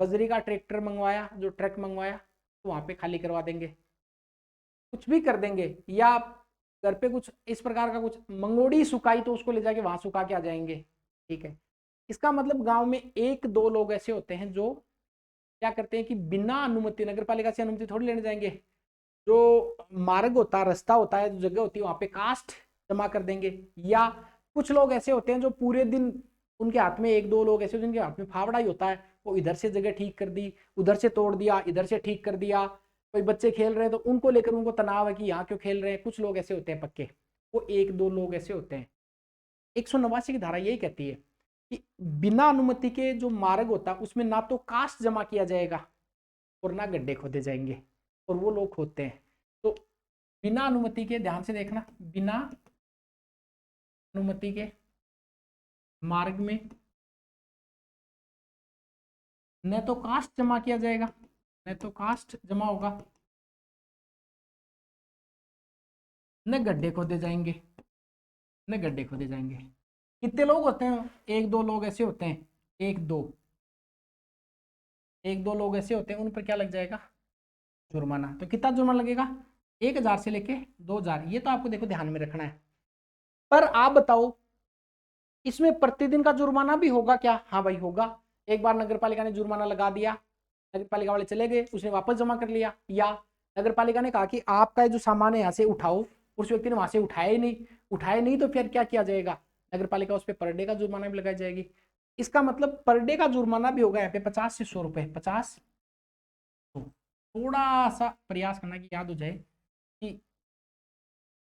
बजरी का ट्रैक्टर मंगवाया, जो ट्रक मंगवाया तो वहां पे खाली करवा देंगे, कुछ भी कर देंगे, या घर पे कुछ इस प्रकार का कुछ मंगोड़ी सुखाई तो उसको ले जाके वहां सुखा के आ जाएंगे। ठीक है, इसका मतलब गांव में एक दो लोग ऐसे होते हैं जो क्या करते हैं कि बिना अनुमति, नगर पालिका से अनुमति थोड़ी लेने जाएंगे, जो मार्ग होता है, रास्ता होता है, जो जगह होती है वहां पे कास्ट जमा कर देंगे। या कुछ लोग ऐसे होते हैं जो पूरे दिन, उनके हाथ में एक दो लोग ऐसे जिनके हाथ में फावड़ा ही होता है, वो इधर से जगह ठीक कर दी, उधर से तोड़ दिया, इधर से ठीक कर दिया, कोई बच्चे खेल रहे हैं तो उनको लेकर उनको तनाव है कि यहाँ क्यों खेल रहे हैं, कुछ लोग ऐसे होते हैं पक्के, वो एक दो लोग ऐसे होते हैं। 189 की धारा यही कहती है कि बिना अनुमति के जो मार्ग होता है उसमें ना तो कास्ट जमा किया जाएगा और ना गड्ढे खोदे जाएंगे, और वो लोग खोदते हैं। तो बिना अनुमति के, ध्यान से देखना, बिना अनुमति के मार्ग में न तो कास्ट जमा किया जाएगा, न तो कास्ट जमा होगा, न गड्ढे खोदे जाएंगे, न गड्ढे खोदे जाएंगे। कितने लोग होते हैं? एक दो लोग ऐसे होते हैं, एक दो लोग ऐसे होते हैं, उन पर क्या लग जाएगा? जुर्माना। तो कितना जुर्माना लगेगा? 1,000 से लेके 2,000, ये तो आपको देखो ध्यान में रखना है। पर आप बताओ इसमें प्रतिदिन का जुर्माना भी होगा क्या? हाँ भाई होगा। एक बार नगर पालिका ने जुर्माना लगा दिया, नगर पालिका वाले चले गए, उसने वापस जमा कर लिया, या नगर पालिका ने कहा कि आपका जो सामान है यहाँ से उठाओ, उस व्यक्ति ने वहां से उठाया नहीं तो फिर क्या किया जाएगा? नगर पालिका उस पर पर डे का जुर्माना भी लगाई जाएगी। इसका मतलब पर डे का जुर्माना भी होगा यहाँ पे 50 से 100 रुपए। 50, थोड़ा सा प्रयास करना कि याद हो जाए कि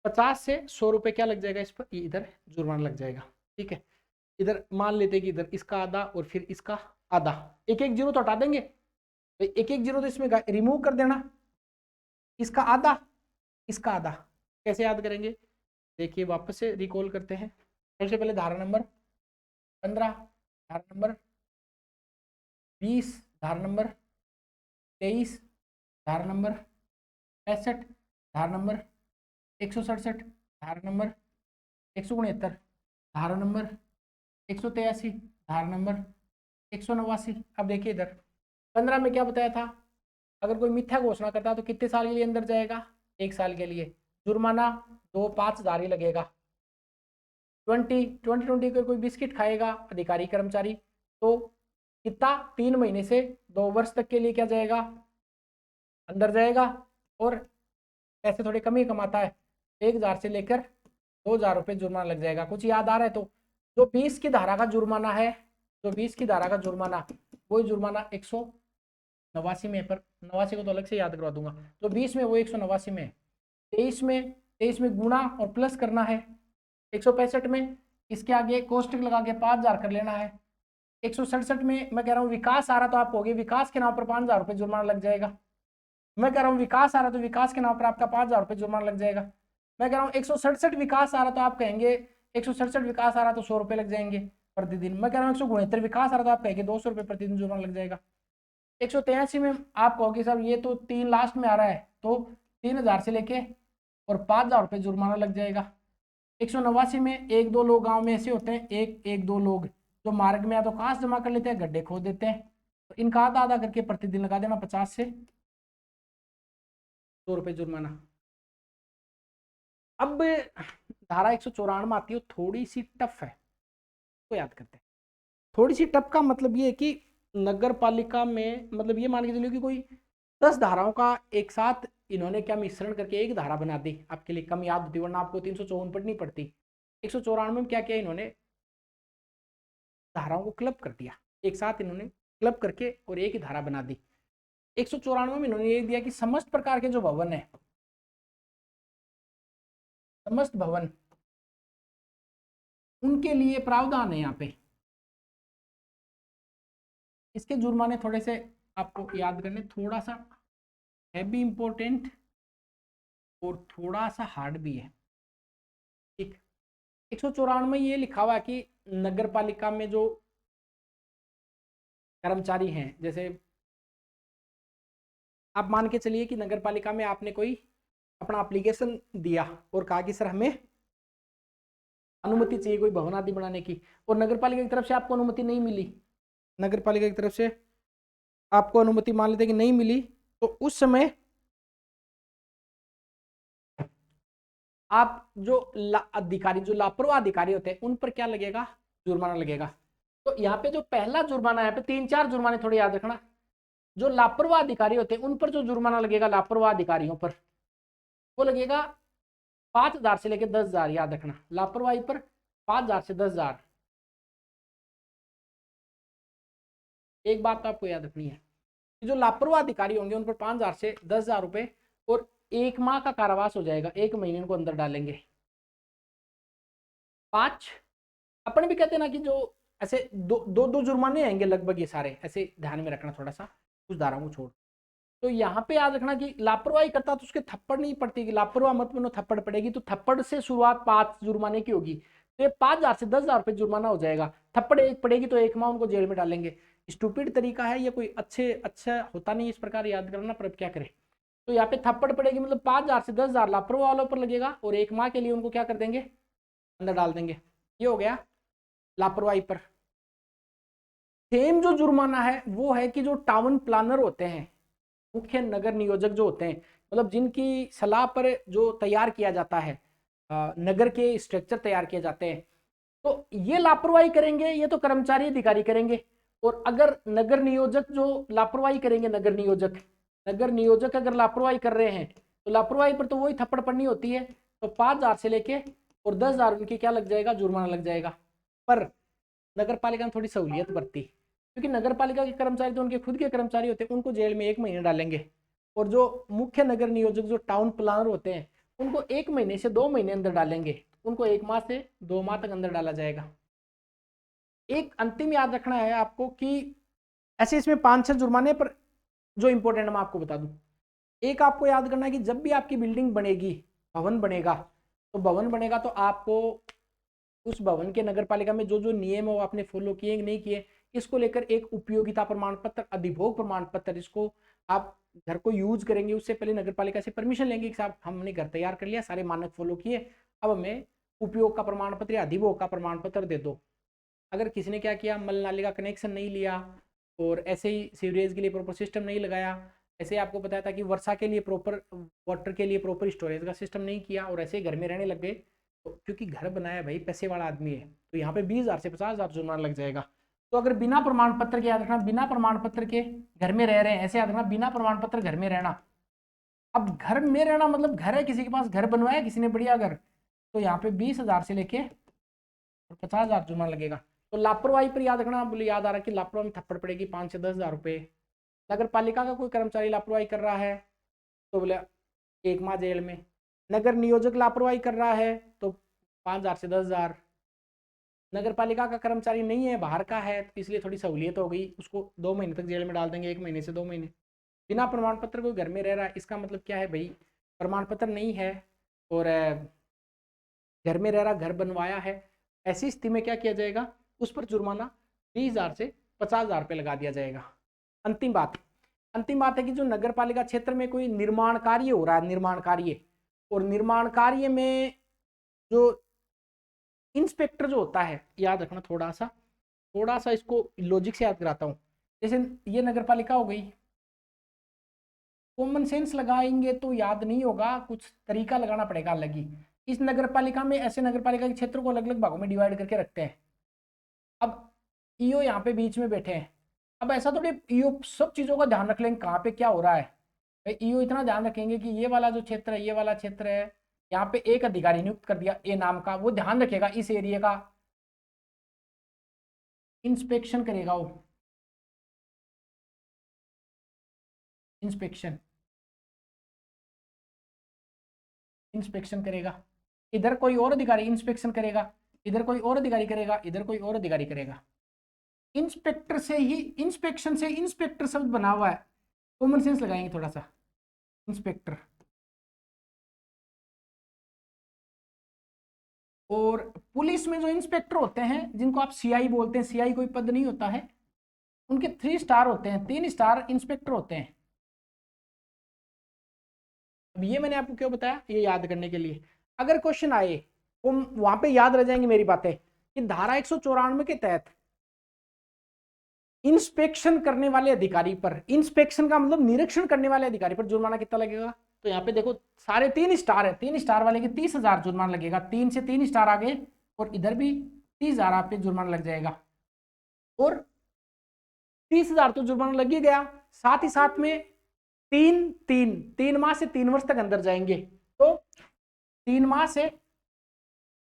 50 से 100 रुपए क्या लग जाएगा इस पर, इधर जुर्माना लग जाएगा। ठीक है, इधर मान लेते हैं कि इधर इसका आधा और फिर इसका आधा, एक एक जीरो तो हटा देंगे, तो एक एक जीरो तो इसमें रिमूव कर देना, इसका आधा इसका आधा। कैसे याद करेंगे? देखिए वापस से रिकॉल करते हैं। सबसे पहले धारा नंबर 15, धारा नंबर 20, धारा नंबर 23, धारा नंबर 65, धारा नंबर 167, धारा नंबर 169, धारा नंबर 183, धारा नंबर 189। अब देखिए इधर 15 में क्या बताया था, अगर कोई मिथ्या घोषणा करता है तो कितने साल के लिए अंदर जाएगा? 1 साल के लिए। जुर्माना 2-5 हज़ार ही लगेगा। 20 का कोई बिस्किट खाएगा अधिकारी कर्मचारी तो कितना, 3 महीने से 2 वर्ष तक के लिए क्या जाएगा? अंदर जाएगा। और पैसे थोड़े कम ही कमाता है, 1,000 से लेकर 2,000 रुपये जुर्माना लग जाएगा। कुछ याद आ रहा है? तो जो 20 की धारा का जुर्माना है, जो 20 की धारा का जुर्माना, वही जुर्माना 189 में, पर 89 को तो अलग से याद करवा दूंगा, जो 20 में वो 189 में। 23 में गुणा और प्लस करना है, 165 में इसके आगे कोष्टक लगा के 5,000 कर लेना है। 167 में मैं कह रहा हूँ विकास आ रहा तो आप कहोगे विकास के नाम पर 5,000 रुपये जुर्माना लग जाएगा। मैं कह रहा हूँ विकास आ रहा तो विकास के नाम पर आपका 5,000 रुपये जुर्माना लग जाएगा। मैं कह रहा हूँ 167 विकास आ रहा तो आप कहेंगे 167 विकास आ रहा तो 100 रुपये लग जाएंगे प्रतिदिन। मैं कह रहा हूँ 169 विकास आ रहा तो आप कहेंगे 200 रुपये प्रतिदिन जुर्माना लग जाएगा। 183 में आप कहोगे सर ये तो 3 लास्ट में आ रहा है तो 3,000 से लेके और 5,000 रुपये जुर्माना लग जाएगा। 189 में 1-2 लोग गांव में ऐसे होते हैं, एक दो लोग जो मार्ग में या तो कांस जमा कर लेते हैं, गड्ढे खोद देते हैं, तो इनका आधा आधा करके प्रतिदिन लगा देना 50 से 100 रुपये जुर्माना। अब धारा 194 आती है, थोड़ी सी टफ है तो याद करते हैं। थोड़ी सी टफ का मतलब ये है कि नगर पालिका में, मतलब ये मान के चलिए कि कोई 10 धाराओं का एक साथ इन्होंने क्या मिश्रण करके एक धारा बना दी। आपके लिए कम याद होती, वरना आपको 354 पढ़नी पड़ती। 194 में क्या किया इन्होंने, धाराओं को क्लब कर दिया, एक साथ इन्होंने क्लब करके और एक ही धारा बना दी। 194 में इन्होंने ये दिया कि समस्त प्रकार के जो भवन है, समस्त भवन, उनके लिए प्रावधान है यहाँ पे। इसके जुर्माने थोड़े से आपको याद करने, थोड़ा सा है भी इंपॉर्टेंट और थोड़ा सा हार्ड भी है। ठीक, 194 में ये लिखा हुआ है कि नगर पालिका में जो कर्मचारी हैं, जैसे आप मान के चलिए कि नगर पालिका में आपने कोई अपना एप्लीकेशन दिया और कहा कि सर हमें अनुमति चाहिए कोई भवन आदि बनाने की, और नगर पालिका की तरफ से आपको अनुमति नहीं मिली, नगर पालिका की तरफ से आपको अनुमति मान लेते कि नहीं मिली, तो उस समय आप जो अधिकारी, जो लापरवाह अधिकारी होते हैं, उन पर क्या लगेगा? जुर्माना लगेगा। तो यहाँ पे जो पहला जुर्माना है, यहाँ पे 3-4 जुर्माने थोड़े याद रखना। जो लापरवाह अधिकारी होते हैं उन पर जो जुर्माना लगेगा, लापरवाह अधिकारियों पर, वो लगेगा 5,000 से लेकर 10,000। याद रखना, लापरवाही पर 5,000 से 10,000। एक बात तो आपको याद रखनी है कि जो लापरवाह अधिकारी होंगे उन पर 5,000 से 10,000 रुपए और 1 माह का कारावास हो जाएगा, 1 महीने को अंदर डालेंगे। 5 अपने भी कहते हैं ना कि जो ऐसे दो जुर्माने आएंगे लगभग, ये सारे ऐसे ध्यान में रखना थोड़ा सा, कुछ धाराओं को छोड़। तो यहाँ पे याद रखना कि लापरवाही करता तो उसके थप्पड़ नहीं पड़ती, कि लापरवाह मत बनो थप्पड़ पड़ेगी, तो थप्पड़ से शुरुआत 5 जुर्माने की होगी, तो ये 5,000 से 10,000 रुपये जुर्माना हो जाएगा। थप्पड़ एक पड़ेगी तो 1 माह उनको जेल में डालेंगे। स्टूपिड तरीका है ये, कोई अच्छा होता नहीं इस प्रकार याद करना, पर अब क्या करें। तो यहाँ पे थप्पड़ पड़ेगी मतलब 5,000 से 10,000 लापरवाह वालों पर लगेगा, और 1 माह के लिए उनको क्या कर देंगे? अंदर डाल देंगे। ये हो गया लापरवाही पर। सेम जो जुर्माना है वो है कि जो टाउन प्लानर होते हैं, मुख्य नगर नियोजक जो होते हैं, मतलब जिनकी सलाह पर जो तैयार किया जाता है, नगर के स्ट्रक्चर तैयार किए जाते हैं, तो ये लापरवाही करेंगे, ये तो कर्मचारी अधिकारी करेंगे। और अगर नगर नियोजक जो लापरवाही करेंगे, नगर नियोजक अगर लापरवाही कर रहे हैं तो लापरवाही पर तो वही थप्पड़ पड़नी होती है। तो 5,000 से लेके और 10,000 उनके क्या लग जाएगा, जुर्माना लग जाएगा। पर नगर पालिका में थोड़ी सहूलियत बरती, क्योंकि नगर पालिका के कर्मचारी तो उनके खुद के कर्मचारी होते हैं, उनको जेल में 1 महीने डालेंगे। और जो मुख्य नगर नियोजक जो टाउन प्लानर होते हैं उनको 1 महीने से 2 महीने अंदर डालेंगे, उनको 1 माह से 2 माह तक अंदर डाला जाएगा। एक अंतिम याद रखना है आपको कि ऐसे इसमें 5-6 जुर्माने, पर जो इंपॉर्टेंट मैं आपको बता दूं, एक आपको याद करना है कि जब भी आपकी बिल्डिंग बनेगी, भवन बनेगा, तो आपको उस भवन के नगर पालिका में जो जो नियम है वो आपने फॉलो किए कि नहीं किए, इसको लेकर एक उपयोगिता प्रमाण पत्र, अधिभोग प्रमाण पत्र, इसको आप घर को यूज करेंगे उससे पहले नगर पालिका से परमिशन लेंगे कि साहब हमने घर तैयार कर लिया, सारे मानक फॉलो किए, अब हमें उपयोग का प्रमाण पत्र या अधिभोग का प्रमाण पत्र दे दो। अगर किसी ने क्या किया, मल नाले का कनेक्शन नहीं लिया और ऐसे ही सीवरेज के लिए प्रॉपर सिस्टम नहीं लगाया, ऐसे ही आपको बताया था कि वर्षा के लिए प्रॉपर वाटर के लिए प्रॉपर स्टोरेज का सिस्टम नहीं किया और ऐसे ही घर में रहने लग गए, तो क्योंकि घर बनाया भाई पैसे वाला आदमी है, तो यहाँ पे 20,000 से 50,000 जुर्माना लग जाएगा। तो अगर बिना प्रमाण पत्र के, याद रखना, बिना प्रमाण पत्र के घर में रह रहे हैं, ऐसे याद रखना, बिना प्रमाण पत्र घर में रहना। अब घर में रहना मतलब घर है, किसी के पास घर बनवाया किसी ने बढ़िया घर, तो यहाँ पे 20,000 से लेके 50,000 जुर्माना लगेगा। तो लापरवाही पर याद रखना, बोले याद आ रहा है कि लापरवाही में थप्पड़ पड़ेगी 5 से 10,000 रुपए। नगर पालिका का कोई कर्मचारी लापरवाही कर रहा है तो बोले 1 माह जेल में। नगर नियोजक लापरवाही कर रहा है तो 5,000 से 10,000। नगर पालिका का कर्मचारी नहीं है, बाहर का है, तो इसलिए थोड़ी सहूलियत हो गई, उसको 2 महीने तक जेल में डाल देंगे, 1 महीने से 2 महीने। बिना प्रमाण पत्र कोई घर में रह रहा है, इसका मतलब क्या है भाई, प्रमाण पत्र नहीं है और घर में रह रहा, घर बनवाया है, ऐसी स्थिति में क्या किया जाएगा, उस पर जुर्माना 20,000 से 50,000 रुपये लगा दिया जाएगा। अंतिम बात है कि जो नगर पालिका क्षेत्र में कोई निर्माण कार्य हो रहा है, निर्माण कार्य में जो इंस्पेक्टर जो होता है, याद रखना, थोड़ा सा इसको लॉजिक से याद कराता हूँ। जैसे ये नगर पालिका हो गई, कॉमन सेंस लगाएंगे तो याद नहीं होगा, कुछ तरीका लगाना पड़ेगा अलग ही। इस नगर पालिका में ऐसे नगर पालिका के क्षेत्र को अलग अलग भागों में डिवाइड करके रखते हैं। अब ईओ यहाँ पे बीच में बैठे हैं, अब ऐसा थोड़ी ईओ सब चीजों का ध्यान रख लेंगे कहाँ पे क्या हो रहा है। ईओ इतना ध्यान रखेंगे कि ये वाला जो क्षेत्र है, ये वाला क्षेत्र है, यहाँ पे एक अधिकारी नियुक्त कर दिया ए नाम का, वो ध्यान रखेगा इस एरिया का, इंस्पेक्शन करेगा, वो इंस्पेक्शन इंस्पेक्शन करेगा। इधर कोई और अधिकारी इंस्पेक्शन करेगा, इधर कोई और अधिकारी करेगा, इधर कोई और अधिकारी करेगा। इंस्पेक्टर से ही, इंस्पेक्शन से इंस्पेक्टर शब्द बना हुआ है, कॉमन सेंस लगाएंगे थोड़ा सा, इंस्पेक्टर। और पुलिस में जो इंस्पेक्टर होते हैं जिनको आप सीआई बोलते हैं, सीआई कोई पद नहीं होता है, उनके 3 स्टार होते हैं, 3 स्टार इंस्पेक्टर होते हैं। अब ये मैंने आपको क्यों बताया, ये याद करने के लिए, अगर क्वेश्चन आए तो वहां पे याद रह जाएंगे मेरी बातें कि धारा 194 के तहत इंस्पेक्शन करने वाले अधिकारी पर, इंस्पेक्शन का मतलब निरीक्षण करने वाले अधिकारी पर जुर्माना कितना लगेगा। तो यहाँ पे देखो सारे 3 स्टार है, 3 स्टार वाले के 30,000 जुर्माना लगेगा, 3 से 3 स्टार आगे और इधर भी 30,000 आप पे जुर्माना लग जाएगा। और 30,000 तो जुर्माना लग ही गया, साथ ही साथ में 3 माह से 3 वर्ष तक अंदर जाएंगे। तो 3 माह से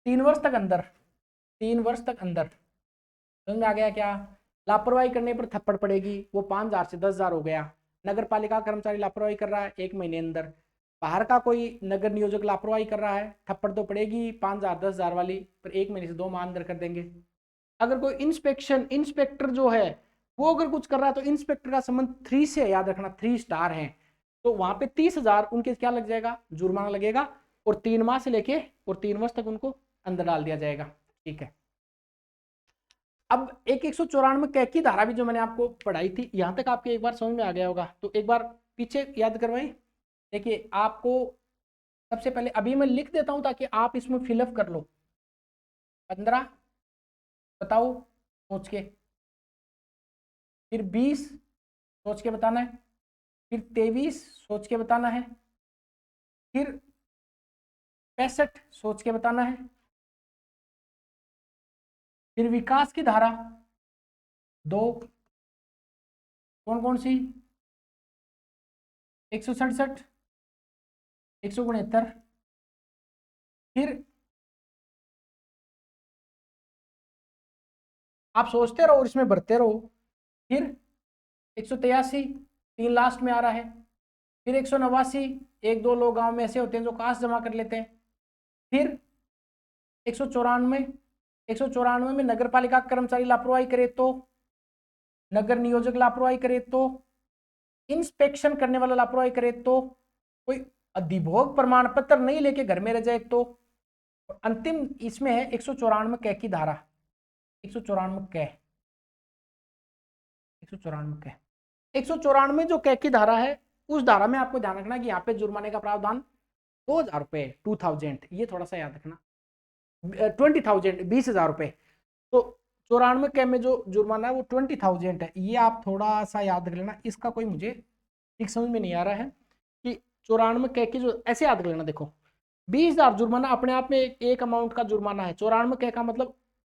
3 वर्ष तक अंदर, 3 वर्ष तक अंदर, समझ में आ गया क्या। लापरवाही करने पर थप्पड़ पड़ेगी, वो 5,000 से 10,000 हो गया। नगर पालिका कर्मचारी लापरवाही कर रहा है 1 महीने अंदर, बाहर का कोई नगर नियोजक लापरवाही कर रहा है, थप्पड़ तो पड़ेगी 5,000 10,000 वाली, पर 1 महीने से 2 माह अंदर कर देंगे। अगर कोई इंस्पेक्टर जो है वो अगर कुछ कर रहा है तो इंस्पेक्टर का संबंध 3 से, याद रखना 3 स्टार है, तो वहां पे 30,000 उनके क्या लग जाएगा, जुर्माना लगेगा, और 3 माह से लेके और 3 वर्ष तक उनको अंदर डाल दिया जाएगा। ठीक है। अब एक 194 कैकी धारा भी जो मैंने आपको पढ़ाई थी, यहां तक आपके एक बार समझ में आ गया होगा, तो एक बार पीछे याद करवाएं। देखिए आपको सबसे पहले अभी मैं लिख देता हूं ताकि आप इसमें फिलअप कर लो। 15 बताओ सोच के, फिर 20 सोच के बताना है, फिर 23 सोच के बताना है, फिर 65 सोच के बताना है, फिर विकास की धारा 2, कौन कौन सी, 167, 169, फिर आप सोचते रहो और इसमें भरते रहो, फिर 183, 3 लास्ट में आ रहा है, फिर 189, 1-2 लोग गांव में ऐसे होते हैं जो काश जमा कर लेते हैं, फिर 194, 194 में नगर पालिका कर्मचारी लापरवाही करे तो, नगर नियोजक लापरवाही करे तो, इंस्पेक्शन करने वाला लापरवाही करे तो, कोई अधिभोग प्रमाण पत्र नहीं लेके घर में रह जाए तो, अंतिम इसमें है 194 कै की धारा, 194 कै, 194 कै, 194 जो कै की धारा है, उस धारा में आपको ध्यान रखना कि यहाँ पे जुर्माने का प्रावधान 2000 रुपए, 2000, ये थोड़ा सा याद रखना, 20,000, 20,000 रुपए। तो 94 कै में जो जुर्माना है वो 20,000 है, ये आप थोड़ा सा याद रख लेना। इसका कोई मुझे ठीक समझ में नहीं आ रहा है कि 94 कै की जो, ऐसे याद कर लेना, देखो 20,000 जुर्माना अपने आप में एक अमाउंट का जुर्माना है, 94 कै का मतलब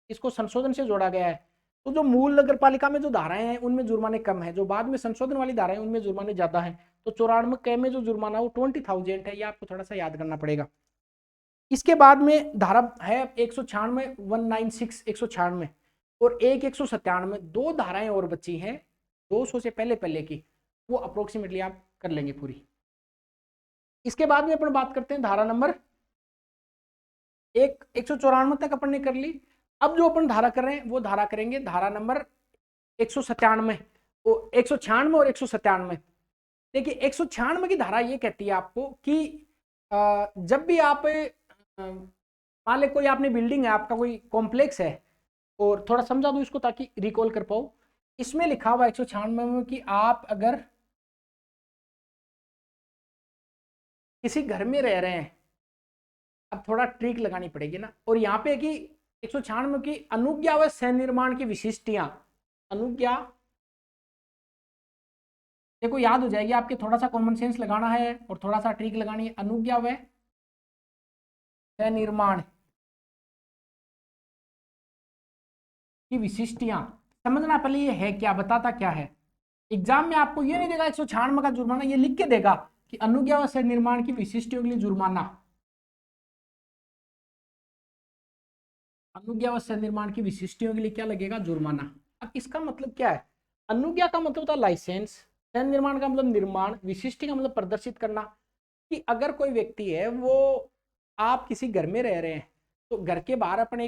इसको संशोधन से जोड़ा गया है। तो जो मूल नगर पालिका में जो धाराएं हैं उनमें जुर्माने कम है, जो बाद में संशोधन वाली धाराएं उनमें जुर्माने ज्यादा है। तो 94 कै में जो जुर्माना वो 20,000 है, ये आपको थोड़ा सा याद करना पड़ेगा। इसके बाद में धारा है 196, 196, 196 और 197, 2 धाराएं और बची हैं 200 से पहले पहले की, वो अप्रोक्सीमेटली आप कर लेंगे पूरी। इसके बाद में अपन बात करते हैं धारा नंबर 194 तक अपन ने कर ली। अब जो अपन धारा कर रहे हैं वो धारा करेंगे धारा नंबर 197, 196 और 197। देखिए 196 की धारा ये कहती है आपको कि जब भी आप मान ले कोई आपने बिल्डिंग है, आपका कोई कॉम्प्लेक्स है, और थोड़ा समझा दूं इसको ताकि रिकॉल कर पाओ। इसमें लिखा हुआ 196 में कि आप अगर किसी घर में रह रहे हैं, अब थोड़ा ट्रिक लगानी पड़ेगी ना, और यहाँ पे कि 196 की अनुज्ञा व सह निर्माण की विशिष्टियां, अनुज्ञा देखो याद हो जाएगी आपके, थोड़ा सा कॉमन सेंस लगाना है और थोड़ा सा ट्रिक लगानी है। अनुज्ञा व सह निर्माण की विशिष्टियां समझना, पहले ये है क्या, बताता क्या है। एग्जाम में आपको ये नहीं देगा 196 का जुर्माना, ये लिख के देगा कि अनुज्ञा व सह निर्माण की विशिष्टियों के लिए जुर्माना, अनुज्ञा व सह निर्माण की विशिष्टियों के लिए क्या लगेगा, जुर्माना। अब इसका मतलब क्या है, अनुज्ञा का मतलब होता है लाइसेंस, सह निर्माण का मतलब निर्माण, विशिष्टि का मतलब प्रदर्शित करना। कि अगर कोई व्यक्ति है वो, आप किसी घर में रह रहे हैं तो घर के बाहर अपनी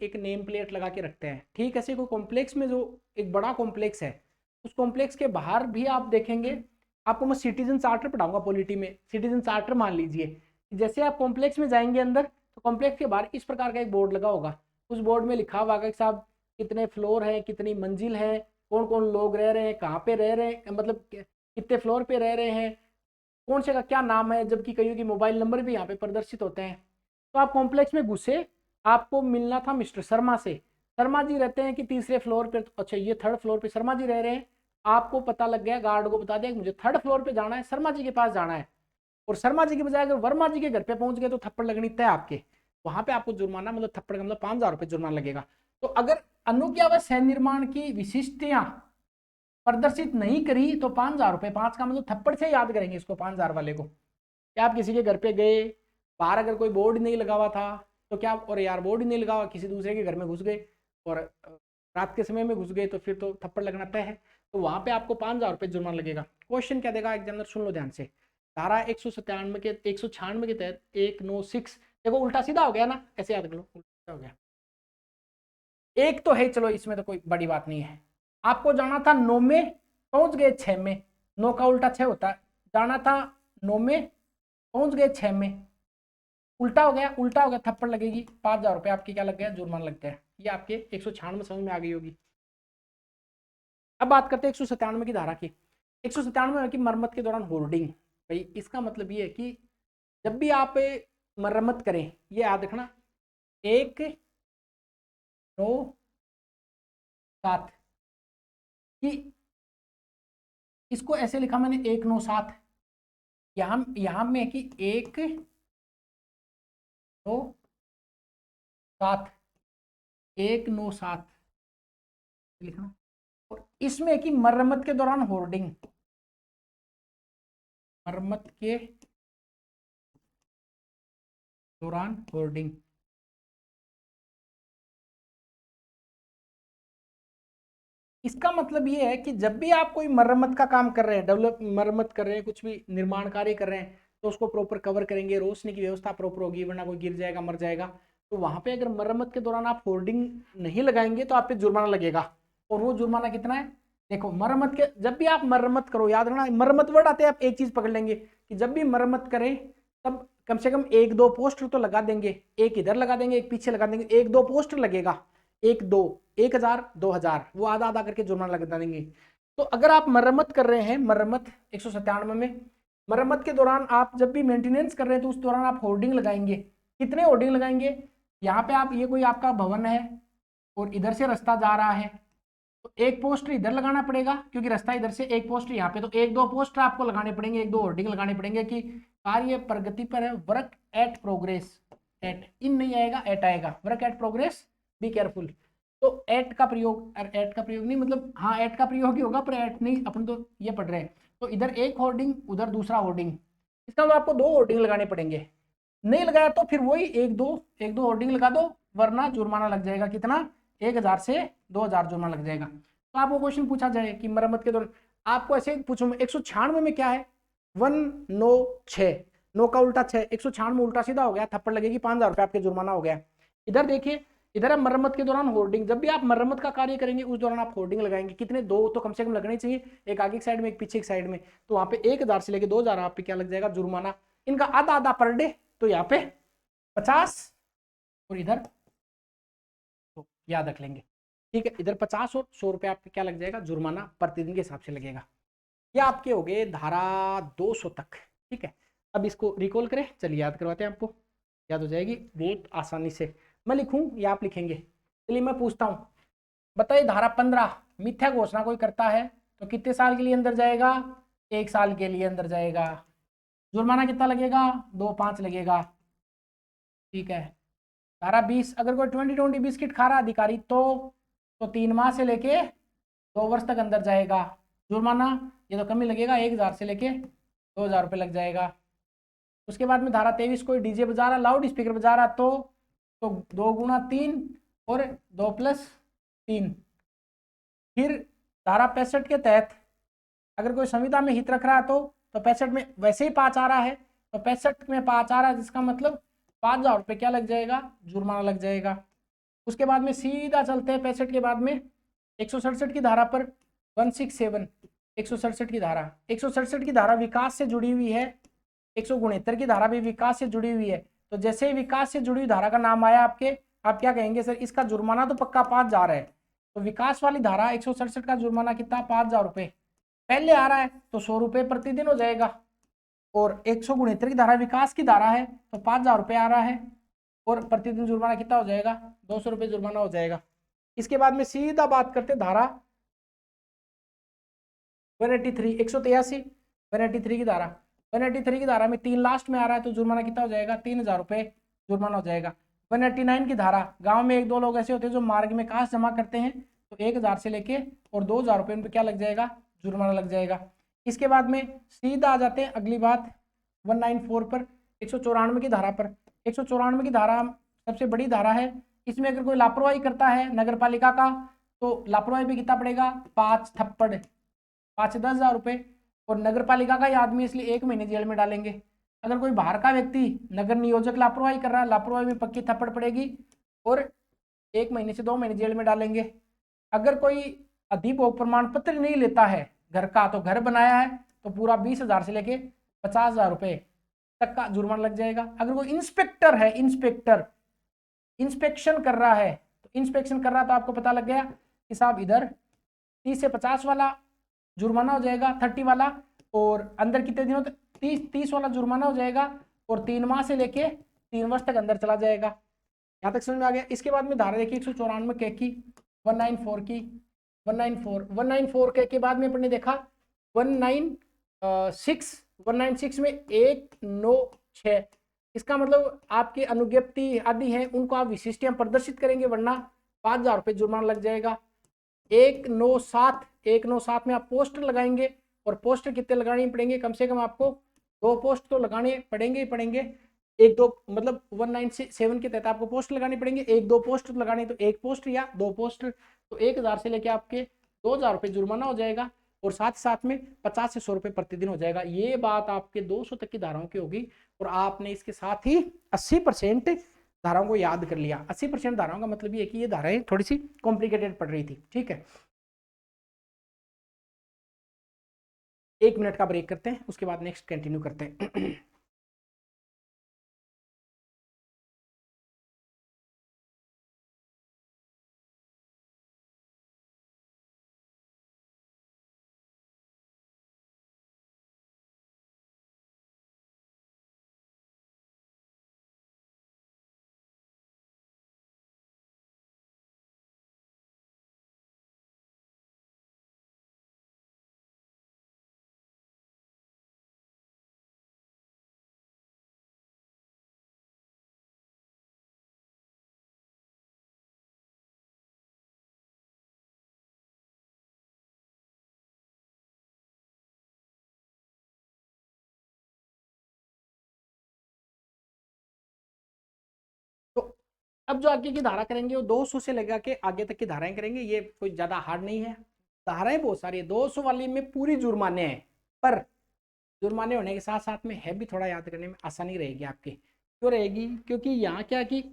एक नेम प्लेट लगा के रखते हैं, ठीक। ऐसे कोई कॉम्प्लेक्स में जो एक बड़ा कॉम्प्लेक्स है, उस कॉम्प्लेक्स के बाहर भी आप देखेंगे, आपको मैं सिटीजन चार्टर पढ़ाऊंगा पॉलिटी में। सिटीजन चार्टर मान लीजिए, जैसे आप कॉम्प्लेक्स में जाएंगे अंदर, तो कॉम्प्लेक्स के बाहर इस प्रकार का एक बोर्ड लगा होगा, उस बोर्ड में लिखा होगा कि साहब कितने फ्लोर है, कितनी मंजिल है, कौन कौन लोग रह रहे हैं, कहाँ पे रह रहे हैं, मतलब कितने फ्लोर पे रह रहे हैं, कौन से का क्या नाम है, जबकि कईयों की मोबाइल नंबर भी यहाँ पे प्रदर्शित होते हैं। तो आप कॉम्प्लेक्स में घुसे, आपको मिलना था मिस्टर शर्मा से, शर्मा जी रहते हैं कि तीसरे फ्लोर पे, अच्छा ये 3rd फ्लोर पे शर्मा जी रह रहे हैं। आपको पता लग गया, गार्ड को बता दिया कि मुझे 3rd फ्लोर पे जाना है, शर्मा जी के पास जाना है, और शर्मा जी के बजाय अगर वर्मा जी के घर पे पहुंच गए तो थप्पड़ लगनी तय आपके, वहां पे आपको जुर्माना, मतलब थप्पड़ का मतलब 5,000 रुपये जुर्माना लगेगा। तो अगर अनुज्ञा व सह निर्माण की विशिष्टियां प्रदर्शित नहीं करी तो 5,000 रुपये, 5 का मतलब थप्पड़ से याद करेंगे इसको 5,000 वाले को। क्या आप किसी के घर पे गए, बाहर अगर कोई बोर्ड नहीं लगा हुआ था तो क्या, और यार बोर्ड ही नहीं लगा हुआ, किसी दूसरे के घर में घुस गए और रात के समय में घुस गए, तो फिर तो थप्पड़ लगना तय है। तो वहां पे आपको 5,000 रुपये जुर्माना लगेगा। क्वेश्चन क्या देगा एग्जामिनर, सुन लो ध्यान से। धारा 197 के 196 के तहत 196, देखो उल्टा सीधा हो गया ना, ऐसे याद कर लो, उल्टा हो गया। एक तो है, चलो इसमें तो कोई बड़ी बात नहीं है। आपको जाना था 9 में, पहुंच गए 6 में, 9 का उल्टा 6 होता है, जाना था 9 में, पहुंच गए 6 में, उल्टा हो गया, उल्टा हो गया, थप्पड़ लगेगी, 5,000 रुपये आपकी क्या लग गया, जुर्माना लगता है। ये आपके 196 समझ में आ गई होगी। अब बात करते हैं 197 की धारा की। 197 की मरम्मत के दौरान होर्डिंग, भाई इसका मतलब ये है कि जब भी आप मरम्मत करें, ये याद रखना 197 कि इसको ऐसे लिखा मैंने 197, यहां में है कि 197, 197 लिखना। और इसमें है कि मरम्मत के दौरान होर्डिंग, मरम्मत के दौरान होर्डिंग, इसका मतलब ये है कि जब भी आप कोई मरम्मत का काम कर रहे हैं, डेवलप मरम्मत कर रहे हैं, कुछ भी निर्माण कार्य कर रहे हैं, तो उसको प्रॉपर कवर करेंगे, रोशनी की व्यवस्था प्रॉपर होगी, वरना कोई गिर जाएगा, मर जाएगा। तो वहां पे अगर मरम्मत के दौरान आप होर्डिंग नहीं लगाएंगे तो आप पे जुर्माना लगेगा। और वो जुर्माना कितना है, देखो मरम्मत के, जब भी आप मरम्मत करो, याद रखना मरम्मत वर्ड आते हैं, आप एक चीज पकड़ लेंगे कि जब भी मरम्मत करें तब कम से कम 1-2 पोस्टर तो लगा देंगे, एक इधर लगा देंगे, एक पीछे लगा देंगे, 1-2 पोस्टर लगेगा, 1-2, 1000, 2000, वो आधा आधा करके जुर्माना लगा देंगे। तो अगर आप मरम्मत कर रहे हैं, मरम्मत 197 में, मरम्मत के दौरान आप जब भी मेंटेनेंस कर रहे हैं तो उस दौरान आप होर्डिंग लगाएंगे। कितने होर्डिंग लगाएंगे, यहाँ पे आप, ये कोई आपका भवन है और इधर से रास्ता जा रहा है, तो एक पोस्टर इधर लगाना पड़ेगा क्योंकि रास्ता इधर से, एक पोस्टर यहाँ पे, तो 1-2 पोस्टर आपको लगाने पड़ेंगे, 1-2 होर्डिंग लगाने पड़ेंगे कि कार्य प्रगति पर है, वर्क एट प्रोग्रेस, एट इन नहीं आएगा, एट आएगा, work at progress, be careful. तो एट का प्रयोग, एट का प्रयोग नहीं मतलब, हाँ एट का प्रयोग ही होगा पर एट नहीं, अपन तो ये पढ़ रहे हैं। तो इधर एक होर्डिंग, उधर दूसरा होर्डिंग, इसका मतलब आपको 2 होर्डिंग लगाने पड़ेंगे। नहीं लगाया तो फिर वही 1-2 होर्डिंग लगा दो, वरना जुर्माना लग जाएगा। कितना, 1000 से 2000 जुर्माना लग जाएगा। तो आपको क्वेश्चन पूछा जाए कि मरम्मत के दौरान, आपको ऐसे पूछूं 196 में क्या है, 196, 9 का उल्टा 6, 196 उल्टा सीधा हो गया, थप्पड़ लगेगी, 5000 रुपये आपके जुर्माना हो गया। इधर देखिए, इधर है मरम्मत के दौरान होर्डिंग, जब भी आप मरम्मत का कार्य करेंगे उस दौरान आप होर्डिंग लगाएंगे, कितने, 2 तो कम से कम लगने चाहिए, एक आगे की साइड में, एक पीछे की साइड में। तो वहां पे 1000 से लेके 2000 आप पे क्या लग जाएगा, जुर्माना। इनका आधा आधा पर डे, तो यहाँ पे 50 और इधर, तो याद रख लेंगे, ठीक है, इधर 50 और 100 रुपये आपके क्या लग जाएगा, जुर्माना प्रतिदिन के हिसाब से लगेगा। ये आपके हो गए धारा 200 तक, ठीक है। अब इसको रिकॉल करें, चलिए याद करवाते हैं, आपको याद हो जाएगी बहुत आसानी से। मैं लिखूं या आप लिखेंगे, चलिए मैं पूछता हूं, बताइए धारा 15, मिथ्या घोषणा कोई करता है तो कितने साल के लिए अंदर जाएगा, 1 साल के लिए अंदर जाएगा, जुर्माना कितना लगेगा, 2-5 लगेगा, ठीक है। धारा 20, अगर कोई 20 बिस्किट खा रहा अधिकारी तो 3 माह से लेके 2 वर्ष तक अंदर जाएगा, जुर्माना ये तो कम ही लगेगा, 1000 से लेके 2000 रुपये लग जाएगा। उसके बाद में धारा 23, कोई डीजे बजा रहा, लाउड स्पीकर बजा रहा तो 2 गुना 3 और 2 + 3। फिर धारा 65 के तहत अगर कोई संविदा में हित रख रहा है तो 65 में वैसे ही 5 आ रहा है, तो 65 में 5 आ रहा है, जिसका मतलब 5000 रुपये क्या लग जाएगा, जुर्माना लग जाएगा। उसके बाद में सीधा चलते हैं 65 के बाद में 167 की धारा पर, 167, 167 की धारा, 167 की धारा विकास से जुड़ी हुई है, 169 की धारा भी विकास से जुड़ी हुई है। तो जैसे ही विकास से जुड़ी हुई धारा का नाम आया आपके, आप क्या कहेंगे, सर इसका जुर्माना तो पक्का 5000 है। तो विकास वाली धारा 167 का जुर्माना कितना, 5000 रुपये पहले आ रहा है, तो 100 रुपये प्रतिदिन हो जाएगा। और 169 की धारा विकास की धारा है तो 5000 रुपये आ रहा है, और प्रतिदिन जुर्माना कितना हो जाएगा, 200 रुपये जुर्माना हो जाएगा। इसके बाद में सीधा बात करते धारा 183, 183, 183 की धारा, 183 की धारा में 3 लास्ट में आ रहा है, तो जुर्माना कितना हो जाएगा, 3000 रुपये जुर्माना हो जाएगा। 189 की धारा, गांव में 1-2 लोग ऐसे होते हैं जो मार्ग में काश जमा करते हैं, तो 1000 से लेके और 2000 रुपये उन पर क्या लग जाएगा, जुर्माना लग जाएगा। इसके बाद में सीधा आ जाते हैं अगली बात 194 पर, 194 की धारा पर। 194 की धारा सबसे बड़ी धारा है, इसमें अगर कोई लापरवाही करता है नगर पालिका का, तो लापरवाही पे कितना पड़ेगा, 5 थप्पड़, 5 से 10,000 रुपये। और नगर पालिका का ही आदमी इसलिए 1 महीने जेल में डालेंगे। अगर कोई बाहर का व्यक्ति, नगर नियोजक लापरवाही कर रहा है, लापरवाही में पक्की थप्पड़ पड़ेगी और 1 महीने से 2 महीने जेल में डालेंगे। अगर कोई अधिभोग प्रमाण पत्र नहीं लेता है घर का, तो घर बनाया है तो पूरा 20,000 से लेके 50,000 रुपये तक का जुर्माना लग जाएगा। अगर कोई इंस्पेक्टर है, इंस्पेक्शन कर रहा है, तो इंस्पेक्शन कर रहा तो आपको पता लग गया कि साहब इधर 30 से 50 वाला जुर्माना हो जाएगा, 30 वाला, और अंदर कितने दिनों तक, 30 वाला जुर्माना हो जाएगा, और 3 माह से लेके 3 वर्ष तक अंदर चला जाएगा। यहाँ तक समझ में आ गया। इसके बाद में धारा देखिए 194 के की, 194 की, 194 के बाद में अपने देखा 196 में 196, इसका मतलब आपके अनुज्ञप्ति आदि हैं उनको आप विशिष्ट प्रदर्शित करेंगे, वरना 5,000 रुपये जुर्माना लग जाएगा। 197 में आप पोस्टर लगाएंगे, और पोस्टर कितने लगाने पड़ेंगे, कम से कम आपको 2 पोस्ट तो लगाने पड़ेंगे ही पड़ेंगे। एक दो मतलब 197 के तहत आपको पोस्ट लगाने पड़ेंगे, एक दो पोस्ट लगाने तो एक पोस्ट या 2 पोस्टर, तो 1,000 से लेके आपके 2,000 रुपये जुर्माना हो जाएगा, और साथ ही साथ में 50 से 100 रुपये प्रतिदिन हो जाएगा। ये बात आपके 200 तक की धाराओं की होगी, और आपने इसके साथ ही 80% धाराओं को याद कर लिया। 80% धाराओं का मतलब ये कि ये धाराएं थोड़ी सी कॉम्प्लिकेटेड पड़ रही थी, ठीक है। 1 मिनट का ब्रेक करते हैं, उसके बाद नेक्स्ट कंटिन्यू करते हैं। तो अब जो आगे की धारा करेंगे वो 200 से लगा के आगे तक की धाराएं करेंगे। ये कोई ज्यादा हार्ड नहीं है, धाराएं बहुत सारी है। 200 वाली में पूरी जुर्माने हैं, पर जुर्माने होने के साथ साथ में है भी थोड़ा याद करने में आसानी रहेगी आपकी। क्यों रहेगी, क्योंकि यहाँ क्या कि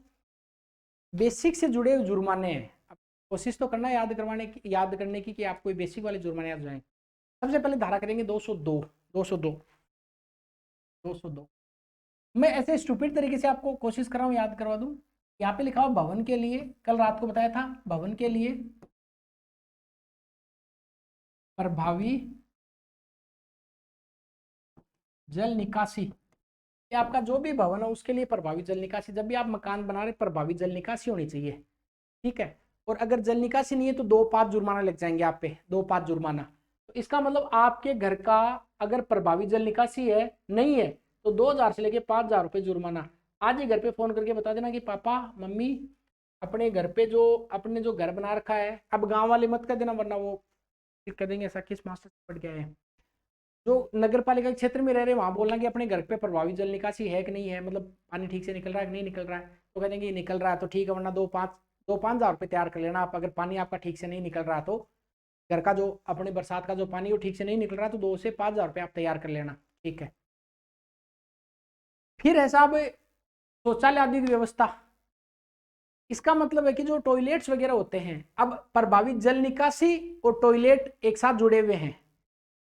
बेसिक से जुड़े हुए जुर्माने हैं। अब कोशिश तो करना याद करने की कि आपको बेसिक वाले जुर्माने याद हो जाएंगे। सबसे पहले धारा करेंगे 202। 202 202 मैं ऐसे स्टूपिड तरीके से आपको कोशिश कर रहा हूँ याद करवा दूं। यहाँ पे लिखा हुआ भवन के लिए, कल रात को बताया था, भवन के लिए प्रभावी जल निकासी। ये आपका जो भी भवन है उसके लिए प्रभावी जल निकासी, जब भी आप मकान बना रहे प्रभावी जल निकासी होनी चाहिए, ठीक है। और अगर जल निकासी नहीं है तो 2-5 जुर्माना लग जाएंगे आप पे, 2-5 जुर्माना। तो इसका मतलब आपके घर का अगर प्रभावी जल निकासी है नहीं है तो 2,000 से लेके 5,000 रुपये जुर्माना। आज ही घर पे फोन करके बता देना कि पापा मम्मी अपने घर पे जो अपने जो घर बना रखा है, अब गांव वाले मत कर देना वरना वो फिर कह देंगे ऐसा किस मास्टर से पढ़ के आए हैं। जो नगर पालिका के क्षेत्र में रह रहे वहां बोलना कि अपने घर पे प्रभावी जल निकासी है कि नहीं है, मतलब पानी ठीक से निकल रहा है कि नहीं निकल रहा है। तो कह देंगे निकल रहा है तो ठीक है, वरना 2-5 रुपये तैयार कर लेना आप। अगर पानी आपका ठीक से नहीं निकल रहा तो घर का जो अपने बरसात का जो पानी वो ठीक से नहीं निकल रहा तो 2 से 5,000 रुपये आप तैयार कर लेना, ठीक है। फिर है साहब शौचालय आदि की व्यवस्था। इसका मतलब है कि जो टॉयलेट्स वगैरह होते हैं, अब प्रभावित जल निकासी और टॉयलेट एक साथ जुड़े हुए हैं।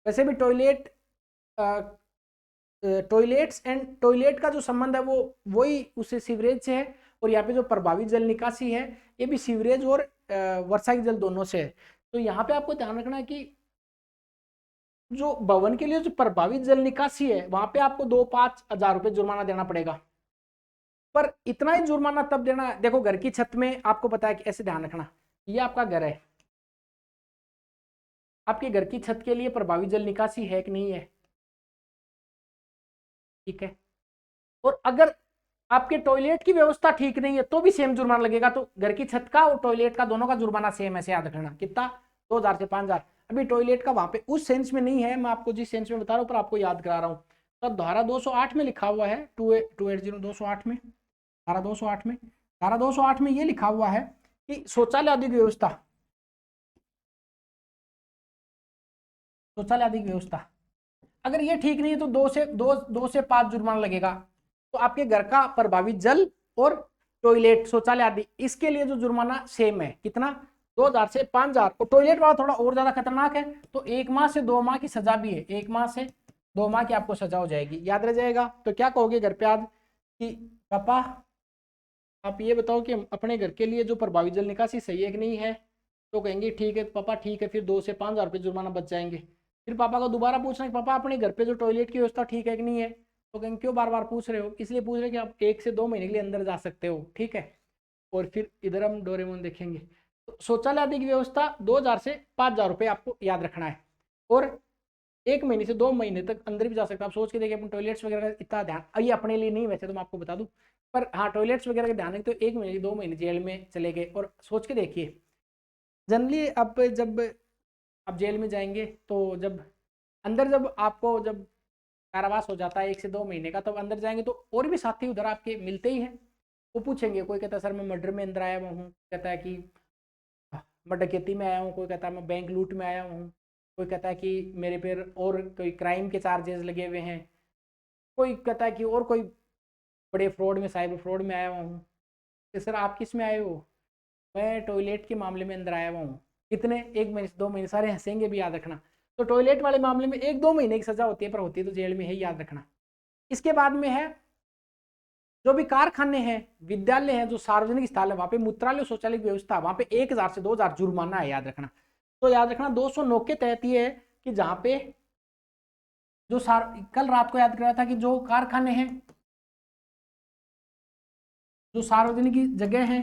वैसे भी टॉयलेट्स एंड टॉयलेट का जो संबंध है वो वही उससे सीवरेज से है, और यहाँ पे जो प्रभावित जल निकासी है ये भी सीवरेज और वर्षा के जल दोनों से है। तो यहाँ पे आपको ध्यान रखना है कि जो भवन के लिए जो प्रभावित जल निकासी है वहां पे आपको 2-5 हजार रुपये जुर्माना देना पड़ेगा। पर इतना ही जुर्माना तब देना है, देखो घर की छत में आपको पता है कि ऐसे ध्यान रखना, ये आपका घर है, आपके घर की छत के लिए प्रभावित जल निकासी है कि नहीं है, ठीक है। और अगर आपके टॉयलेट की व्यवस्था ठीक नहीं है तो भी सेम जुर्माना लगेगा। तो घर की छत का और टॉयलेट का दोनों का जुर्माना सेम है, याद रखना कितना, 2,000 से 5,000। अभी टॉयलेट का वहां पे उस सेंस में नहीं है, मैं आपको जिस सेंस में बता रहा हूँ पर आपको याद करा रहा हूँ। तो धारा 208 में लिखा हुआ है, 280 208 में, धारा 208 में, धारा 208 में ये लिखा हुआ है कि शौचालय आदि की व्यवस्था, शौचालय आदि की व्यवस्था अगर ये ठीक नहीं है तो 2 से 5 जुर्माना लगेगा। तो आपके घर का प्रभावित जल और टॉयलेट शौचालय आदि इसके लिए जो जुर्माना सेम है, कितना, 2,000 से 5,000। और टॉयलेट वाला थोड़ा और ज्यादा खतरनाक है, तो 1 माह से 2 माह की सजा भी है, 1 माह से 2 माह की आपको सजा हो जाएगी, याद रह जाएगा। तो क्या कहोगे घर पे आज कि पापा आप ये बताओ कि अपने घर के लिए जो प्रभावित जल निकासी सही है कि नहीं है। तो कहेंगे ठीक है पापा ठीक है, फिर 2 से 5,000 रुपये जुर्माना बच जाएंगे। फिर पापा को दोबारा पूछना कि पापा अपने घर पे जो टॉयलेट की व्यवस्था ठीक है कि नहीं है। तो कहेंगे क्यों बार बार पूछ रहे हो, इसलिए पूछ रहे हैं कि आप 1 से 2 महीने के लिए अंदर जा सकते हो, ठीक है। और फिर इधर हम डोरेमोन देखेंगे। तो शौचालय आदि की व्यवस्था 2,000 से 5,000 रुपये आपको याद रखना है। और 1 महीने से 2 महीने तक अंदर भी जा सकता है। आप सोच के देखिए, अपन टॉयलेट्स वगैरह का इतना ध्यान, ये अपने लिए नहीं वैसे तो मैं आपको बता दूं, पर हाँ टॉयलेट्स वगैरह का ध्यान है तो 1 महीने 2 महीने जेल में चले गए। और सोच के देखिए जनरली आप जब आप जेल में जाएंगे तो जब अंदर जब आपको जब कारावास हो जाता है 1 से 2 महीने का, तब अंदर जाएंगे तो और भी साथी उधर आपके मिलते ही हैं। वो पूछेंगे, कोई कहता है सर मैं मर्डर में अंदर आया हुआ हूँ, कहता है कि मैं डकैती में आया हूँ, कोई कहता है मैं बैंक लूट में आया हूँ, कोई कहता है कि मेरे पे और कोई क्राइम के चार्जेस लगे हुए हैं, कोई कहता है कि और कोई बड़े फ्रॉड में साइबर फ्रॉड में आया हुआ हूँ। तो सर आप किस में आए हो? मैं टॉयलेट के मामले में अंदर आया हुआ हूँ। कितने? 1 महीने से 2 महीने। सारे हंसेंगे भी, याद रखना। तो टॉयलेट वाले मामले में 1-2 महीने की सजा होती है, पर होती है तो जेल में है, याद रखना। इसके बाद में है जो भी कारखाने हैं, विद्यालय हैं, जो सार्वजनिक स्थल है, वहां पे मूत्रालय शौचालय की व्यवस्था, वहां पे 1000 से 2000 जुर्माना है, याद रखना। तो याद रखना 209 के तहत ये है कि जहां पे जो कल रात को याद कराया था कि जो कारखाने हैं, जो सार्वजनिक जगह है,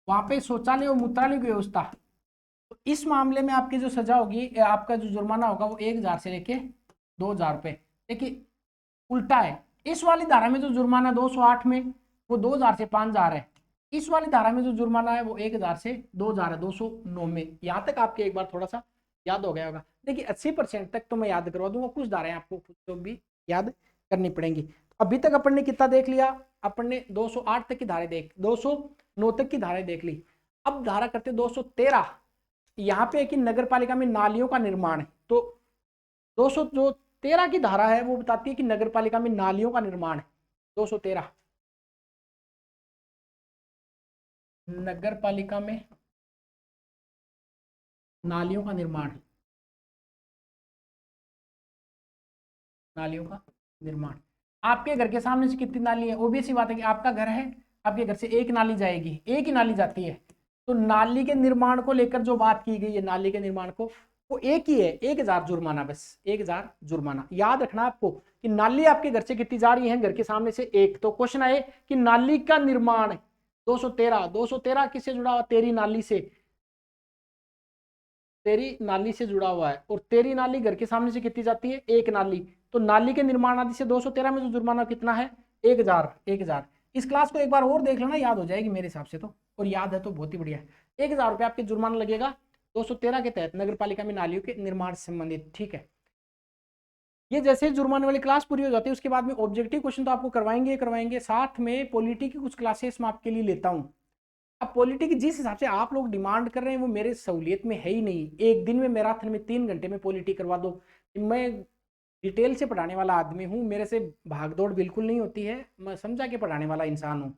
वहां पे शौचालय और मूत्रालय की व्यवस्था, तो इस मामले में आपकी जो सजा होगी, आपका जो जुर्माना होगा वो 1000 से लेके 2000 रुपए। देखिए उल्टा है, इस वाली धारा में जो जुर्माना 208 में वो 2000 से 5000 है, इस वाली धारा में जो जुर्माना है वो 1000 से 2000 है, 209 में। यहां तक आपके एक बार थोड़ा सा याद हो गया होगा। देखिए 80% तक तो मैं याद करवा दूंगा, कुछ धाराएं आपको खुद तो भी याद करनी पड़ेंगी। अभी तक अपन ने कितना देख लिया? अपन ने 208 तक की धारा 209 तक की धारा देख ली। अब धारा करते 213। यहाँ पे कि नगर पालिका में नालियों का निर्माण है, तो 213 की धारा है वो बताती है कि नगर पालिका में नालियों का निर्माण है। 213 नगर पालिका में नालियों का निर्माण, नालियों का निर्माण। आपके घर के सामने से कितनी नाली है? ओबीसी बात है कि आपका घर है, आपके घर से एक नाली जाएगी, एक ही नाली जाती है, तो नाली के निर्माण को लेकर जो बात की गई है, नाली के निर्माण को, वो एक ही है, 1000 जुर्माना, बस 1000 जुर्माना। याद रखना आपको कि नाली आपके घर से कितनी जा रही है, घर के सामने से एक। तो क्वेश्चन आए कि नाली का निर्माण 213 किससे जुड़ा हुआ? तेरी नाली से, तेरी नाली से जुड़ा हुआ है, और तेरी नाली घर के सामने से कितनी जाती है? एक नाली। तो नाली के निर्माण आदि से 213 में जो जुर्माना कितना है? 1000। 1000। इस क्लास को एक बार और देख लेना, याद हो जाएगी मेरे हिसाब से तो, और याद है तो बहुत ही बढ़िया है। 1000 रुपये आपके जुर्माना लगेगा 213 के तहत नगर पालिका में नालियों के निर्माण से संबंधित। ठीक है, ये जैसे जुर्माने वाली क्लास पूरी हो जाती है उसके बाद में ऑब्जेक्टिव क्वेश्चन तो आपको करवाएंगे, साथ में पॉलिटी की कुछ क्लासेस मैं आपके लिए लेता हूँ। अब पॉलिटी की जिस हिसाब से आप लोग डिमांड कर रहे हैं वो मेरे सहूलियत में है ही नहीं। एक दिन में मैराथन में 3 घंटे में पॉलिटी करवा दो। मैं डिटेल से पढ़ाने वाला आदमी हूँ, मेरे से भागदौड़ बिल्कुल नहीं होती है, मैं समझा के पढ़ाने वाला इंसान हूँ।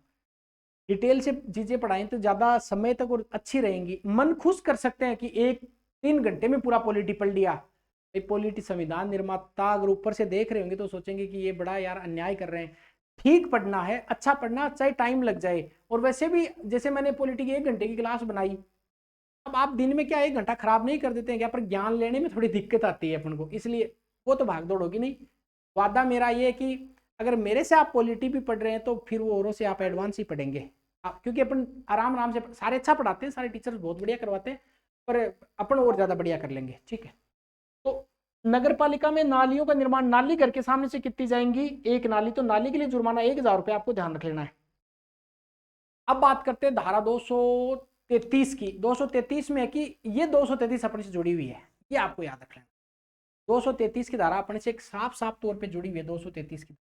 डिटेल से चीज़ें पढ़ाएं तो ज़्यादा समय तक और अच्छी रहेंगी। मन खुश कर सकते हैं कि 3 घंटे में पूरा पॉलिटी पढ़ लिया। पॉलिटी संविधान निर्माता अगर ऊपर से देख रहे होंगे तो सोचेंगे कि ये बड़ा यार अन्याय कर रहे हैं। ठीक पढ़ना है, अच्छा पढ़ना, चाहे टाइम लग जाए। और वैसे भी जैसे मैंने पॉलिटी की 1 घंटे की क्लास बनाई, अब आप दिन में क्या 1 घंटा खराब नहीं कर देते हैं क्या? पर ज्ञान लेने में थोड़ी दिक्कत आती है अपन को, इसलिए वो तो भागदौड़ होगी नहीं। वादा मेरा ये है कि अगर मेरे से आप पॉलिटी भी पढ़ रहे हैं तो फिर वो औरों से आप एडवांस ही पढ़ेंगे। क्योंकि अपन आराम आराम से, सारे अच्छा पढ़ाते हैं, सारे टीचर्स बहुत बढ़िया करवाते हैं, पर अपन और ज़्यादा बढ़िया कर लेंगे। ठीक है, तो नगर पालिका में नालियों का निर्माण, नाली घर के सामने से कितनी जाएंगी? एक नाली, तो नाली के लिए जुर्माना 1000 रुपये आपको ध्यान रख लेना है। अब बात करते हैं धारा 233 की। 233 में है कि ये 233 अपने से जुड़ी हुई है, ये आपको याद रख लेना। 233 की धारा अपने से एक साफ साफ तौर पे जुड़ी हुई है। 233 की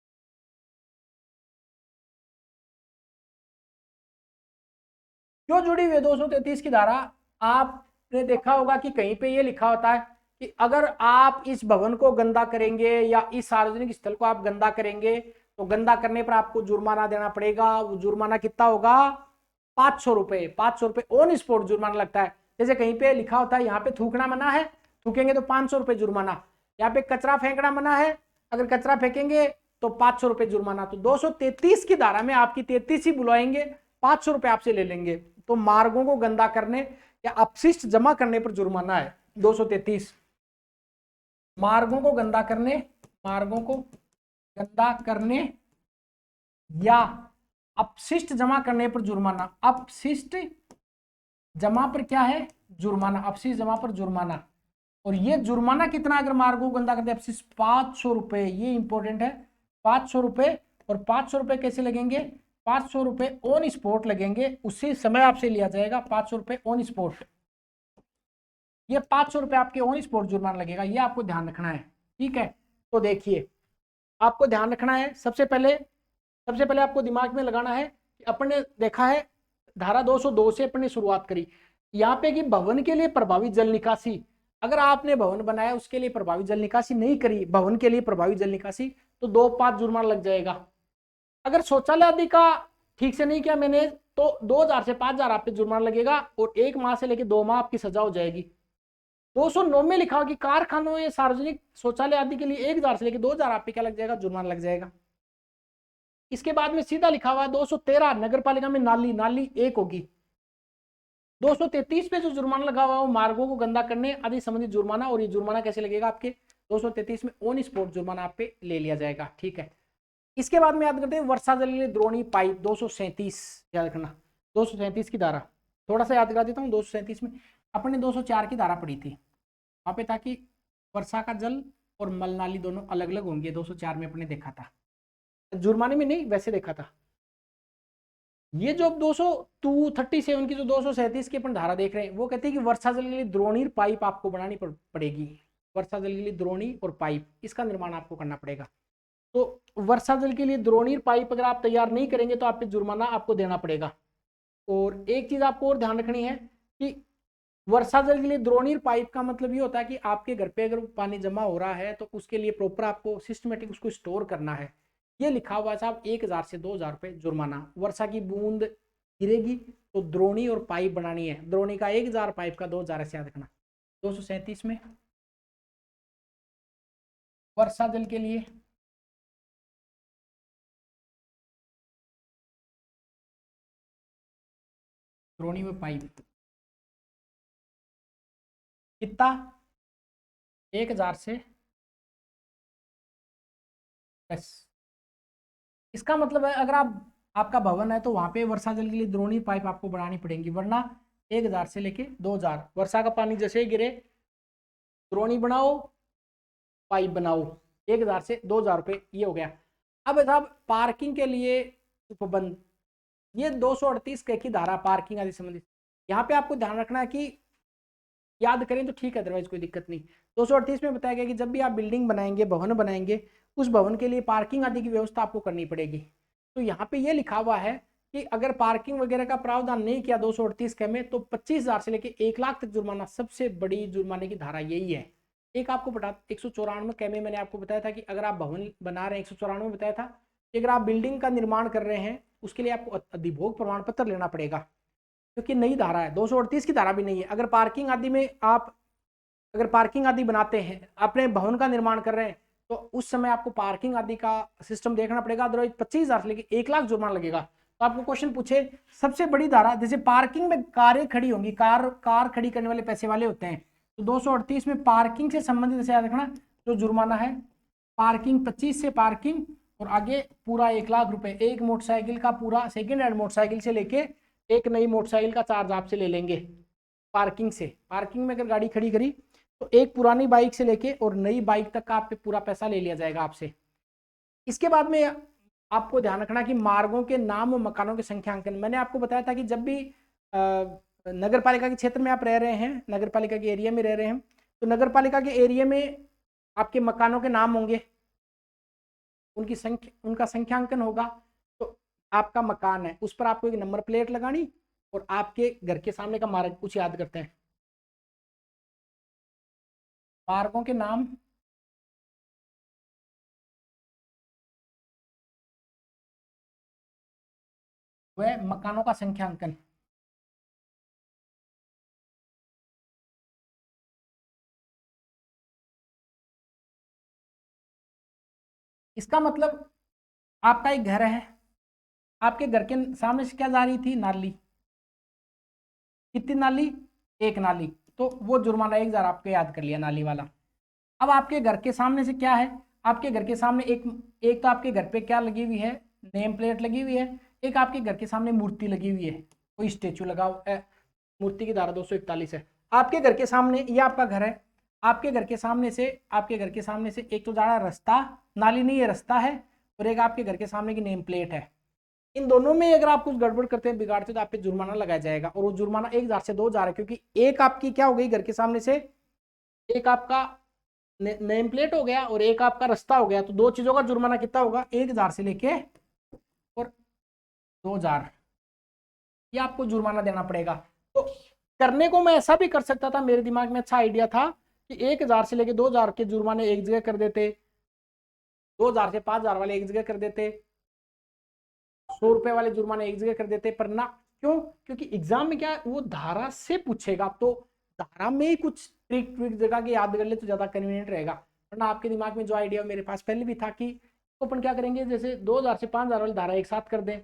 क्यों जुड़ी हुई है 233 की धारा? आपने देखा होगा कि कहीं पे ये लिखा होता है कि अगर आप इस भवन को गंदा करेंगे या इस सार्वजनिक स्थल को आप गंदा करेंगे तो गंदा करने पर आपको जुर्माना देना पड़ेगा। वो जुर्माना कितना होगा? 500 रुपए। 500 रुपए ऑन स्पॉट जुर्माना लगता है। जैसे कहीं पे लिखा होता है यहाँ पे थूकना मना है, थूकेंगे तो 500 रुपए जुर्माना। यहाँ पे कचरा फेंकना मना है, अगर कचरा फेंकेंगे तो 500 रुपए जुर्माना। तो 233 की धारा में आपकी 33 ही बुलवाएंगे, 500 रुपए आपसे ले लेंगे। तो मार्गों को गंदा करने या अपशिष्ट जमा करने पर जुर्माना है 233। मार्गों को गंदा करने, मार्गों को गंदा करने या अपशिष्ट जमा करने पर जुर्माना। अपशिष्ट जमा पर क्या है? जुर्माना। अपशिष्ट जमा पर जुर्माना। और ये जुर्माना कितना अगर मार्गो को गंदा करते हैं 500 रुपए, ये इंपॉर्टेंट है, 500 रुपए। और 500 रुपए कैसे लगेंगे, 500 रुपए ऑन स्पॉट लगेंगे, उसी समय आपसे लिया जाएगा 500 रुपए ऑन स्पॉट। ये 500 रुपए आपके ऑन स्पॉट जुर्माना लगेगा, ये आपको ध्यान रखना है, ठीक है। तो देखिए आपको ध्यान रखना है, सबसे पहले आपको दिमाग में लगाना है कि अपन ने देखा है धारा 202 से अपन ने शुरुआत करी यहाँ पे कि भवन के लिए प्रभावी जल निकासी, अगर आपने भवन बनाया उसके लिए प्रभावी जल निकासी नहीं करी, भवन के लिए प्रभावी जल निकासी, तो 2-5 जुर्माना लग जाएगा। अगर शौचालय आदि का ठीक से नहीं किया मैंने तो 2000 से 5000 आप पे जुर्माना लगेगा और 1 माह से लेकर 2 माह आपकी सजा हो जाएगी। 209 में लिखा हो कि कारखानों या सार्वजनिक शौचालय आदि के लिए 1000 से लेकर 2000 आप पे क्या लग जाएगा, जुर्माना लग जाएगा। इसके बाद में सीधा लिखा हुआ है 213 नगर पालिका में नाली एक होगी। 233 पे जो जुर्माना लगा हुआ है वो मार्गों को गंदा करने आदि संबंधित जुर्माना, और ये जुर्माना कैसे लगेगा आपके 233 में ऑन स्पॉट जुर्माना आप पे ले लिया जाएगा, ठीक है। इसके बाद में याद करते हैं वर्षा जल के लिए द्रोणी पाइप 237, याद रखना 237 की धारा, थोड़ा सा याद करा देता हूँ। 237 में अपन ने 204 की धारा पढ़ी थी, वहां पे था कि वर्षा का जल और मल नाली दोनों अलग अलग होंगे, 204 में अपने देखा था, जुर्माने में नहीं वैसे देखा था। ये जो 237 की जो 237 की अपन धारा देख रहे हैं वो कहते हैं कि वर्षा जल के लिए द्रोणी पाइप आपको बनानी पड़ेगी, वर्षा जल के लिए द्रोणी और पाइप इसका निर्माण आपको करना पड़ेगा। तो वर्षा जल के लिए द्रोणी पाइप अगर आप तैयार नहीं करेंगे तो आप पे जुर्माना आपको देना पड़ेगा। और एक चीज आपको और ध्यान रखनी है कि वर्षा जल के लिए द्रोणी पाइप का मतलब ये होता है कि आपके घर पे अगर पानी जमा हो रहा है तो उसके लिए प्रॉपर आपको सिस्टमेटिक उसको स्टोर करना है। ये लिखा हुआ है साहब 1000 से 2000 रुपए जुर्माना। वर्षा की बूंद गिरेगी तो द्रोणी और पाइप बनानी है, द्रोणी का 1000, पाइप का 2000, ऐसे याद रखना। 237 में वर्षा जल के लिए द्रोणी में पाइप कितना 1000 से 10। इसका मतलब है अगर आपका भवन है तो वहां पे वर्षा जल के लिए द्रोणी पाइप आपको बनानी पड़ेगी, वरना 1000 से लेके 2000 वर्षा का पानी जैसे ही गिरे द्रोणी बनाओ पाइप बनाओ, 1000 से 2000 रुपये ये हो गया। अब साहब पार्किंग के लिए उपबंध, ये 238 की धारा पार्किंग आदि संबंधित, यहाँ पे आपको ध्यान रखना है कि याद करें तो ठीक है, अदरवाइज कोई दिक्कत नहीं। 238 में बताया गया कि जब भी आप बिल्डिंग बनाएंगे भवन बनाएंगे उस भवन के लिए पार्किंग आदि की व्यवस्था आपको करनी पड़ेगी। तो यहाँ पे ये लिखा हुआ है कि अगर पार्किंग वगैरह का प्रावधान नहीं किया 238 के में तो 25,000 से लेकर 1 लाख तक जुर्माना, सबसे बड़ी जुर्माने की धारा यही है। एक आपको बता 194 के में मैंने आपको बताया था कि अगर आप भवन बना रहे हैं, 194 में बताया था कि अगर आप बिल्डिंग का निर्माण कर रहे हैं उसके लिए आपको अधिभोग प्रमाण पत्र लेना पड़ेगा, क्योंकि नई धारा है। 238 की धारा भी नहीं है। अगर पार्किंग आदि में आप अगर पार्किंग आदि बनाते हैं, अपने भवन का निर्माण कर रहे हैं तो उस समय आपको पार्किंग आदि का सिस्टम देखना पड़ेगा, अदरवाइज 25,000 से लेकर 1 लाख जुर्माना लगेगा। तो आपको क्वेश्चन पूछे सबसे बड़ी धारा, जैसे पार्किंग में कारें खड़ी होंगी, कार खड़ी करने वाले पैसे वाले होते हैं, तो 238 में पार्किंग से संबंधित जैसे याद रखना जो जुर्माना है पार्किंग 25 से पार्किंग और आगे पूरा 1 लाख रुपए, एक मोटरसाइकिल का पूरा सेकेंड हैंड मोटरसाइकिल से लेके एक नई मोटरसाइकिल का चार्ज आपसे ले लेंगे पार्किंग से। पार्किंग में अगर गाड़ी खड़ी करी तो एक पुरानी बाइक से लेके और नई बाइक तक का आप पे पूरा पैसा ले लिया जाएगा आपसे। इसके बाद में आपको ध्यान रखना कि मार्गों के नाम और मकानों के संख्यांकन, मैंने आपको बताया था कि जब भी नगर पालिका के क्षेत्र में आप रह रहे हैं, नगर पालिका के एरिया में रह रहे हैं, तो नगर पालिका के एरिया में आपके मकानों के नाम होंगे, उनका संख्यांकन होगा। तो आपका मकान है उस पर आपको एक नंबर प्लेट लगानी और आपके घर के सामने का मार्ग कुछ याद करते हैं, मार्गों के नाम व मकानों का संख्यांकन। इसका मतलब आपका एक घर है, आपके घर के सामने से क्या जा रही थी, नाली। कितनी नाली, एक नाली, तो वो जुर्माना 1000 आपको याद कर लिया नाली वाला। अब आपके घर के सामने से क्या है, आपके घर के सामने एक तो आपके घर पे क्या लगी हुई है, नेम प्लेट लगी हुई है, एक आपके घर के सामने मूर्ति लगी हुई है, कोई स्टेचू लगा हुआ है, मूर्ति की धारा 241 है। आपके घर के सामने ये आपका घर है, आपके घर के सामने से एक तो जा रहा रास्ता, नाली नहीं है रास्ता है, और एक आपके घर के सामने की नेम प्लेट है। इन दोनों में अगर आप कुछ गड़बड़ करते हैं, बिगाड़ते हो, तो आप पे जुर्माना लगाया जाएगा। और वो जुर्माना 1000 से 2000 है, क्योंकि एक आपकी क्या हो गई घर के सामने से, एक आपका नेम प्लेट हो गया और एक आपका रास्ता हो गया, तो दो चीजों का जुर्माना कितना होगा, 1000 से लेके और 2000, ये आपको जुर्माना देना पड़ेगा। तो करने को मैं ऐसा भी कर सकता था, मेरे दिमाग में अच्छा आइडिया था कि 1000 से लेके 2000 के जुर्माने एक जगह कर देते, 2000 से 5000 वाले एक जगह कर देते, 100 रुपए वाले जुर्माने एक जगह कर देते। पर ना, क्यों? क्योंकि एग्जाम में क्या है, वो धारा से पूछेगा, तो धारा में ही कुछ ट्रिक ट्रिक जगह के याद कर ले तो ज्यादा कन्वीनियंट रहेगा। वरना आपके दिमाग में जो आइडिया मेरे पास पहले भी था कि तो अपन क्या करेंगे, जैसे 2000 से 5000 वाली धारा एक साथ कर दें,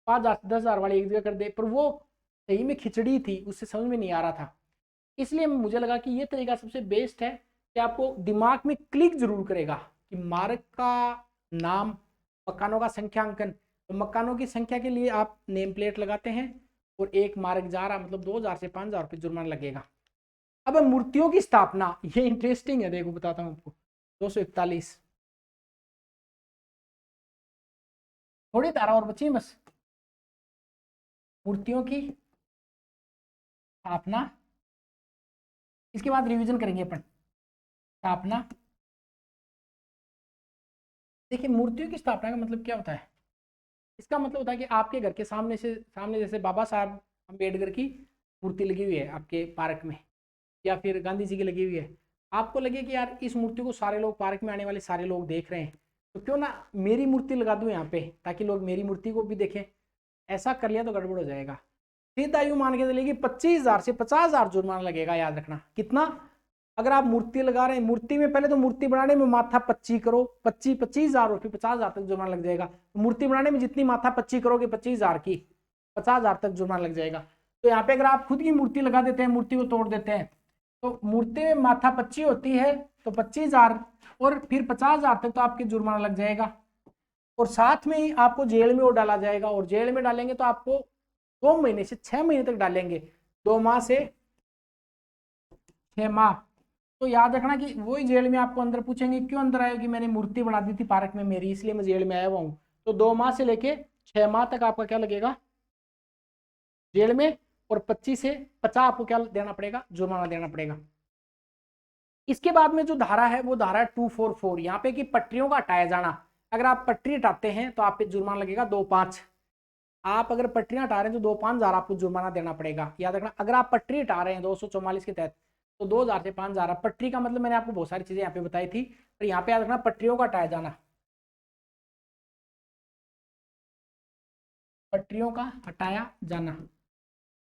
5000 से 10,000 वाली एक जगह कर दे, पर वो सही में खिचड़ी थी, उससे समझ में नहीं आ रहा था। इसलिए मुझे लगा कि ये तरीका सबसे बेस्ट है कि आपको दिमाग में क्लिक जरूर करेगा कि मार्ग का नाम, मकानों का संख्यांकन। तो मकानों की संख्या के लिए आप नेम प्लेट लगाते हैं और एक मार्ग जा रहा, मतलब 2000 से 5000 रुपये जुर्माना लगेगा। अब मूर्तियों की स्थापना, ये इंटरेस्टिंग है, देखो बताता हूँ आपको। 241, थोड़ी धारा और बची बस। मूर्तियों की स्थापना, इसके बाद रिवीजन करेंगे अपन। स्थापना, देखिए मूर्तियों की स्थापना का मतलब क्या होता है, इसका मतलब होता है कि आपके घर के सामने जैसे बाबा साहब अम्बेडकर की मूर्ति लगी हुई है आपके पार्क में, या फिर गांधी जी की लगी हुई है। आपको लगे कि यार इस मूर्ति को सारे लोग, पार्क में आने वाले सारे लोग देख रहे हैं, तो क्यों ना मेरी मूर्ति लगा दूं यहाँ पे, ताकि लोग मेरी मूर्ति को भी देखें। ऐसा कर लिया तो गड़बड़ हो जाएगा। सीधा यूं मान के चलिए कि 25,000 से 50,000 जुर्माना लगेगा। याद रखना कितना, अगर आप मूर्ति लगा रहे हैं, मूर्ति में पहले तो मूर्ति बनाने में माथा 25 करो, 25,000 रुपये, 50,000 तक जुर्माना लग जाएगा। मूर्ति बनाने में जितनी माथा 25 करोगे 25,000 की, 50,000 तक जुर्माना लग जाएगा। तो यहाँ पे अगर आप खुद की मूर्ति लगा देते हैं, मूर्ति को तोड़ देते हैं, तो मूर्ति में माथा 25 होती है, तो 25,000 और फिर 50,000 तक तो आपके जुर्माना लग जाएगा। और साथ में ही आपको जेल में वो डाला जाएगा, और जेल में डालेंगे तो आपको 2 महीने से 6 महीने तक डालेंगे, 2 माह से 6 माह। तो याद रखना कि वही जेल में आपको अंदर पूछेंगे क्यों अंदर आए, कि मैंने मूर्ति बना दी थी पार्क में मेरी, इसलिए मैं जेल में आया हुआ हूँ। तो 2 माह से लेके 6 माह तक आपका क्या लगेगा जेल में, और 25 से 50 आपको क्या देना पड़ेगा, जुर्माना देना पड़ेगा। इसके बाद में जो धारा है वो धारा है 244, यहाँ पे कि पटरियों का हटाया जाना। अगर आप पटरी हटाते हैं तो आप पे जुर्माना लगेगा 2,5। आप अगर पटरियां हटा रहे हैं तो 2,500 आपको जुर्माना देना पड़ेगा। याद रखना, अगर आप पटरी हटा रहे हैं 244 के तहत, तो 2,000 से 5,000। पटरी का मतलब मैंने आपको बहुत सारी चीजें यहाँ पे बताई थी, पर यहाँ पे याद रखना पटरियों का हटाया जाना, पटरियों का हटाया जाना,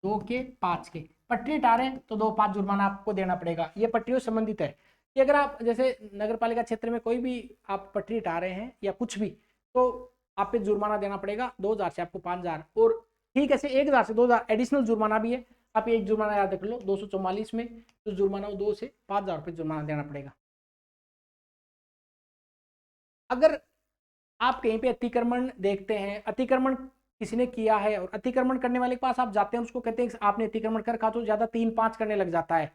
2 के 5 के। पटरी हटा रहे हैं तो 2,500 जुर्माना आपको देना पड़ेगा। ये पटरियों से संबंधित है कि अगर आप जैसे नगर पालिका क्षेत्र में कोई भी आप पटरी हटा रहे हैं या कुछ भी, तो आप पे जुर्माना देना पड़ेगा 2,000 से आपको 5,000। और ठीक है, 1,000 से 2,000 एडिशनल जुर्माना भी है। आप एक जुर्माना याद रख लो, 244 में जो जुर्माना, वो 2 से 5,000 रुपये जुर्माना देना पड़ेगा। अगर आप कहीं पे अतिक्रमण देखते हैं, अतिक्रमण किसी ने किया है, और अतिक्रमण करने वाले के पास आप जाते हैं, उसको कहते हैं आपने अतिक्रमण कर रखा, तो ज्यादा 3-5 करने लग जाता है।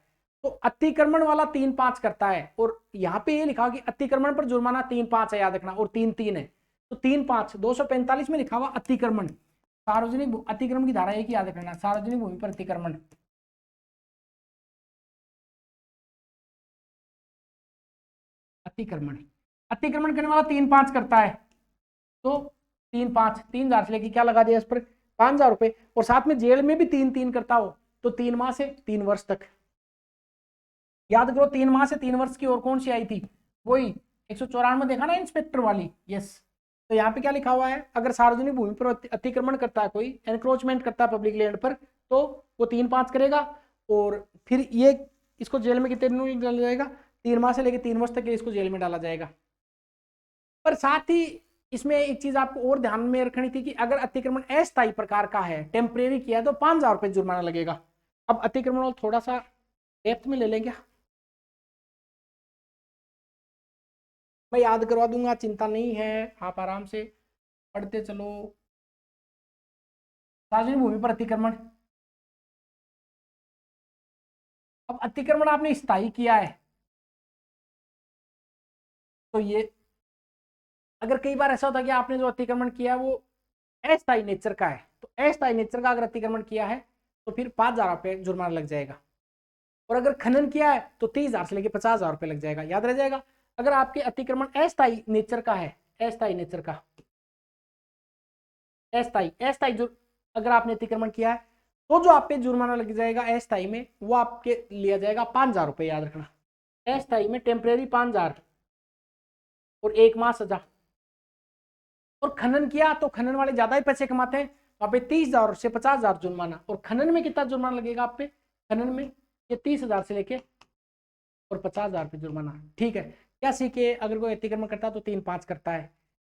तो अतिक्रमण वाला 3-5 करता है, और यहाँ पे ये लिखा कि अतिक्रमण पर जुर्माना 3-5 है, याद रखना, और 3-3 है। तो 3-5, 245 में लिखा हुआ अतिक्रमण, सार्वजनिक अतिक्रमण की धारा एक ही याद रखना, सार्वजनिक भूमि पर अतिक्रमण, अतिक्रमण, अतिक्रमण करने वाला 3-5 करता है। तो 3-5, 3,000 से लेके क्या लगा दिया इस पर, 5,000 रुपए। और साथ में जेल में भी 3-3 करता हो, तो 3 माह से 3 वर्ष तक। याद करो 3 माह से 3 वर्ष की और कौन सी आई थी, वही 194 देखा ना, इंस्पेक्टर वाली। यस। तो यहाँ पे क्या लिखा हुआ है, अगर सार्वजनिक भूमि पर अतिक्रमण करता है, कोई एनक्रोचमेंट करता है पब्लिक लैंड पर, तो वो 3-5 करेगा। और फिर ये इसको जेल में कितने दिन डाला जाएगा, 3 माह से लेकर 3 वर्ष तक इसको जेल में डाला जाएगा। पर साथ ही इसमें एक चीज आपको और ध्यान में रखनी थी कि अगर अतिक्रमण अस्थायी प्रकार का है, टेम्परेरी किया है, तो 5,000 रुपये जुर्माना लगेगा। अब अतिक्रमण और थोड़ा सा डेप्थ में ले लेंगे, मैं याद करवा दूंगा, चिंता नहीं है, आप आराम से पढ़ते चलो। सार्वजनिक भूमि पर अतिक्रमण, अब अतिक्रमण आपने स्थायी किया है, तो ये अगर कई बार ऐसा होता है कि आपने जो अतिक्रमण किया वो अस्थायी नेचर का है, तो अस्थायी नेचर का अगर अतिक्रमण किया है तो फिर 5,000 रुपये जुर्माना लग जाएगा, और अगर खनन किया है तो 30,000 से लेकर 50,000 रुपये लग जाएगा, याद रह जाएगा। अगर आपके अतिक्रमण अस्थायी नेचर का है, अस्थायी नेचर का, अस्थायी अस्थायी जो अगर आपने अतिक्रमण किया है तो जो आप पे जुर्माना लग जाएगा अस्थायी में वो आपके लिया जाएगा 5,000 रुपये, याद रखना। अस्थायी में टेम्परेरी 5,000 और 1 माह सजा। और खनन किया तो खनन वाले ज्यादा ही पैसे कमाते हैं, वहां पे 30,000 से 50,000 जुर्माना। और खनन में कितना जुर्माना लगेगा आप पे, खनन में ये 30,000 से लेके और 50,000 रुपये जुर्माना। ठीक है, क्या सीखे, अगर कोई अतिक्रमण करता है तो 3-5 करता है।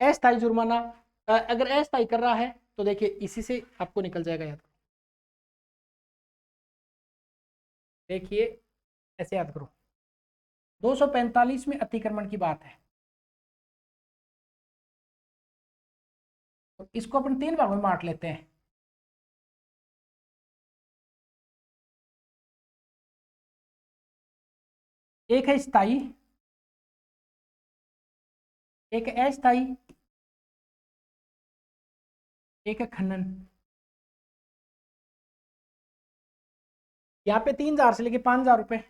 अस्थायी जुर्माना अगर अस्थायी कर रहा है तो देखिए इसी से आपको निकल जाएगा, याद देखिए ऐसे याद करो। 245 में अतिक्रमण की बात है, और इसको अपन 3 भागों में बांट लेते हैं। एक है स्थायी, एक है अस्थायी, एक है खनन। यहाँ पे 3,000 से लेके 5,000 रुपए।